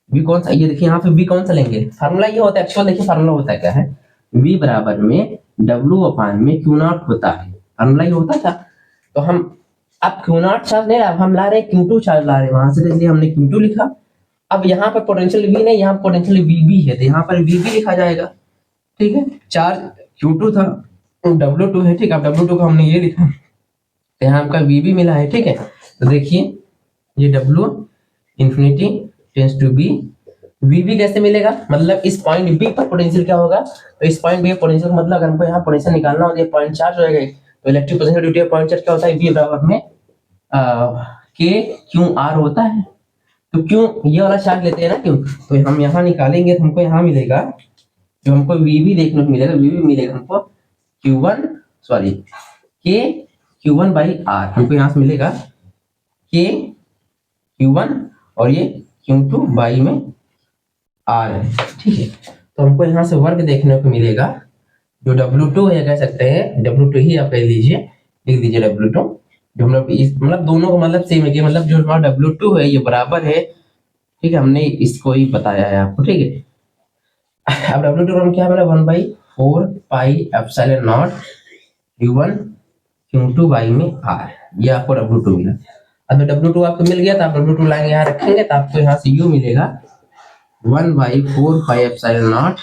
Speaker 1: V कौन सा, ये देखिए यहाँ पे V कौन सा लेंगे, फार्मूला ये होता है, एक्चुअल देखिए फार्मूला होता है क्या है, V बराबर में W अपान में Q0 होता है, फार्मूला ये होता था। तो हम अब Q0 चार्ज नहीं, अब हम ला रहे हैं Q2 चार्ज ला रहे हैं, वहां से इसलिए हमने Q2 लिखा। अब यहाँ पर पोटेंशियल V नहीं, यहाँ पोटेंशियल VB है, तो यहाँ पर VB लिखा जाएगा, ठीक है। चार्ज Q2 था, W2 है, ठीक है। अब W2 को हमने ये लिखा, तो यहाँ हमका VB मिला है, ठीक है। तो देखिए ये W infinity tends to B, VB कैसे मिलेगा, मतलब इस पॉइंट B पर पोटेंशियल क्या होगा, तो इस पॉइंट B पोटेंशियल का मतलब अगर हमको यहाँ पोटेंशियल निकालना हो, तो पॉइंट चार्ज हो जाएगा, तो electric potential due two point charge क्या होता है, V बराबर में KQR होता है। तो क्यों ये वाला चार्ज लेते हैं ना, क्यों, तो हम यहाँ निकालेंगे तो हमको यहाँ मिलेगा, जो हमको VB देखने को मिलेगा, VB मिलेगा हमको Q1 sorry KQ1 by R, हमको यहाँ से मिलेगा KQ1 और ये Q2 बाई में R है, ठीक है। तो हमको यहाँ से वर्क देखने को मिलेगा, जो W2 है, कह सकते हैं W2 ही आप कह लीजिए, लिख दीजिए W2, जो हम लोग मतलब दोनों का मतलब सेम है कि मतलब जो हमारा W2 है ये बराबर है, ठीक है, हमने इसको ही बताया है आपको, ठीक है। अब W2 हम क्या मिला 1/4 pi epsilon not Q1 Q2 by में R, ये आपको W2 मिला। अब W2 आपको मिल गया, तो आप W2 लाएंगे यहाँ रखेंगे, तो आपको यहाँ से U मिलेगा 1/4 pi epsilon not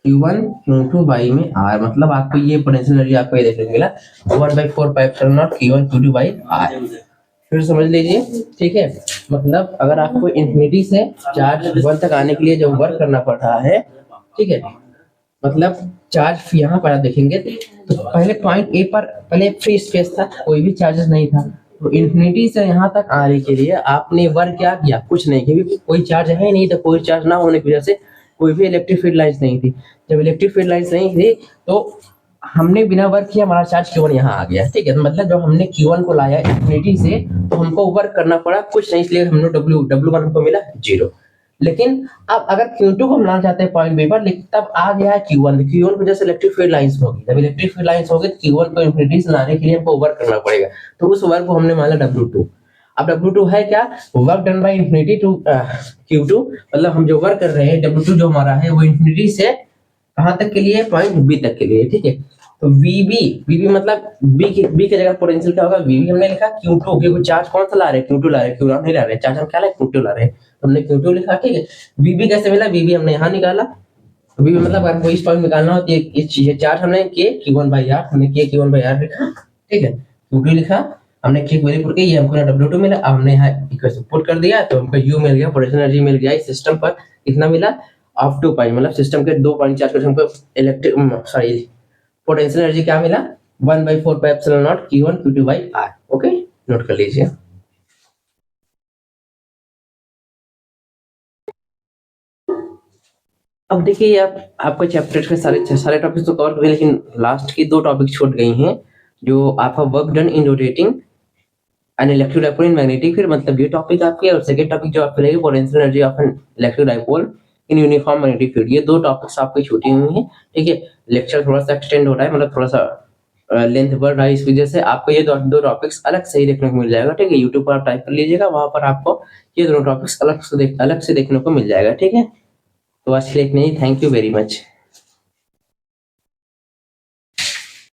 Speaker 1: Q1 Q2 by में R, मतलब आपको ये पोटेंशियल एनर्जी आपको ये देखने को मिला 1/4 pi epsilon not Q1 Q2 by R। फिर समझ लीजिए, ठीक है, मतलब अगर आपको इंफिनिटी से चार्ज 1 तक आने के लिए जो वर्क करना पड़ रहा है, ठीक है, मतलब चार्ज यहाँ पर आप देखेंगे तो पहले पॉइंट A पर पहले फ्री स्पेस था, कोई भी चार्जेस नहीं था, तो इंफिनिटी से यहाँ तक आने के लिए आपने वर्क क्या किया, कुछ नहीं, क्योंकि कोई चार्ज है नहीं, तो कोई चार्ज ना होने की वजह से कोई भी इलेक्ट्रिक फील्ड लाइंस नहीं थी। जब इलेक्ट्रिक फील्ड लाइंस नहीं थी तो हमने बिना वर्क किया हमारा चार्ज Q1 यहाँ आ गया, ठीक है। तो मतलब जब हमने Q1 को लाया इंफिनिटी से, तो हमको वर्क करना पड़ा कुछ नहीं, इसलिए हमने W1 हमको मिला 0। लेकिन अब अगर Q2 को हम लाना चाहते हैं पॉइंट B पर, तब आ गया है Q1, Q1 की वजह से इलेक्ट्रिक फील्ड लाइंस होगी, जब इलेक्ट्रिक फील्ड लाइंस होगी तो Q1 को इंफिनिटी से लाने के लिए हमको वर्क करना पड़ेगा, तो उस वर्क को हमने माना W2। अब W2 है क्या, work done by infinity to Q2, मतलब हम जो वर्क कर रहे हैं W2 जो हमारा है वो इंफिनिटी से कहां तक के लिए, पॉइंट B तक के लिए, ठीक है। तो VB मतलब B की जगह पोटेंशियल क्या होगा, VB हमने लिखा Q2, क्योंकि चार्ज कौन सा ला रहे हैं, Q2 ला रहे हैं, Q1 नहीं ला रहे हैं, चार्ज हम क्या ला रहे हैं, Q2 ला रहे हैं, तो हमने Q2 लिखा, ठीक है। VB कैसे मिला, VB हमने यहाँ निकाला, VB मतलब अगर कोई पॉइंट निकालना हो तो ये चार्ज हमने Q1 बाई R, हमने Q1 बाई R लिखा, ठीक है, Q2 लिखा, हमने Q वैल्यू पुट की, ये हमको W2 मिला, अब हमने यहाँ इक्वेशन पुट कर दिया, तो हमको U मिल गया, पोटेंशियल एनर्जी मिल गया इस सिस्टम पर, कितना मिला ऑफ 2 पाई, मतलब सिस्टम के 2 पॉइंट चार्ज करके हमको इलेक्ट्रिक सॉरी पोटेंशियल एनर्जी क्या मिला 1/4 pi epsilon not Q1 Q2 by R, okay, note कर लीजिए। अब देखिए आपका चैप्टर के सारे टॉपिक्स तो कवर हो गए, लेकिन लास्ट की 2 टॉपिक छूट गई हैं, जो आपका work done in rotating N electric dipole in magnetic field, मतलब ये टॉपिक आपके, और सेकंड टॉपिक जो आपके रहेगी potential energy of N electric dipole in uniform magnetic field, ये 2 टॉपिक्स आपके छूटी हुई हैं, ठीक है। लेक्चर थोड़ा सा एक्सटेंड हो रहा है, मतलब थोड़ा सा लेंथ बढ़ रहा है, इस वजह से आपको ये 2 टॉपिक्स अलग से ही देखने को मिल जाएगा, ठीक है। यूट्यूब पर आप टाइप कर लीजिएगा, वहां पर आपको ये दोनों टॉपिक्स अलग से देखने को मिल जाएगा, ठीक है। तो आज के लिए इतना ही, थैंक यू वेरी मच।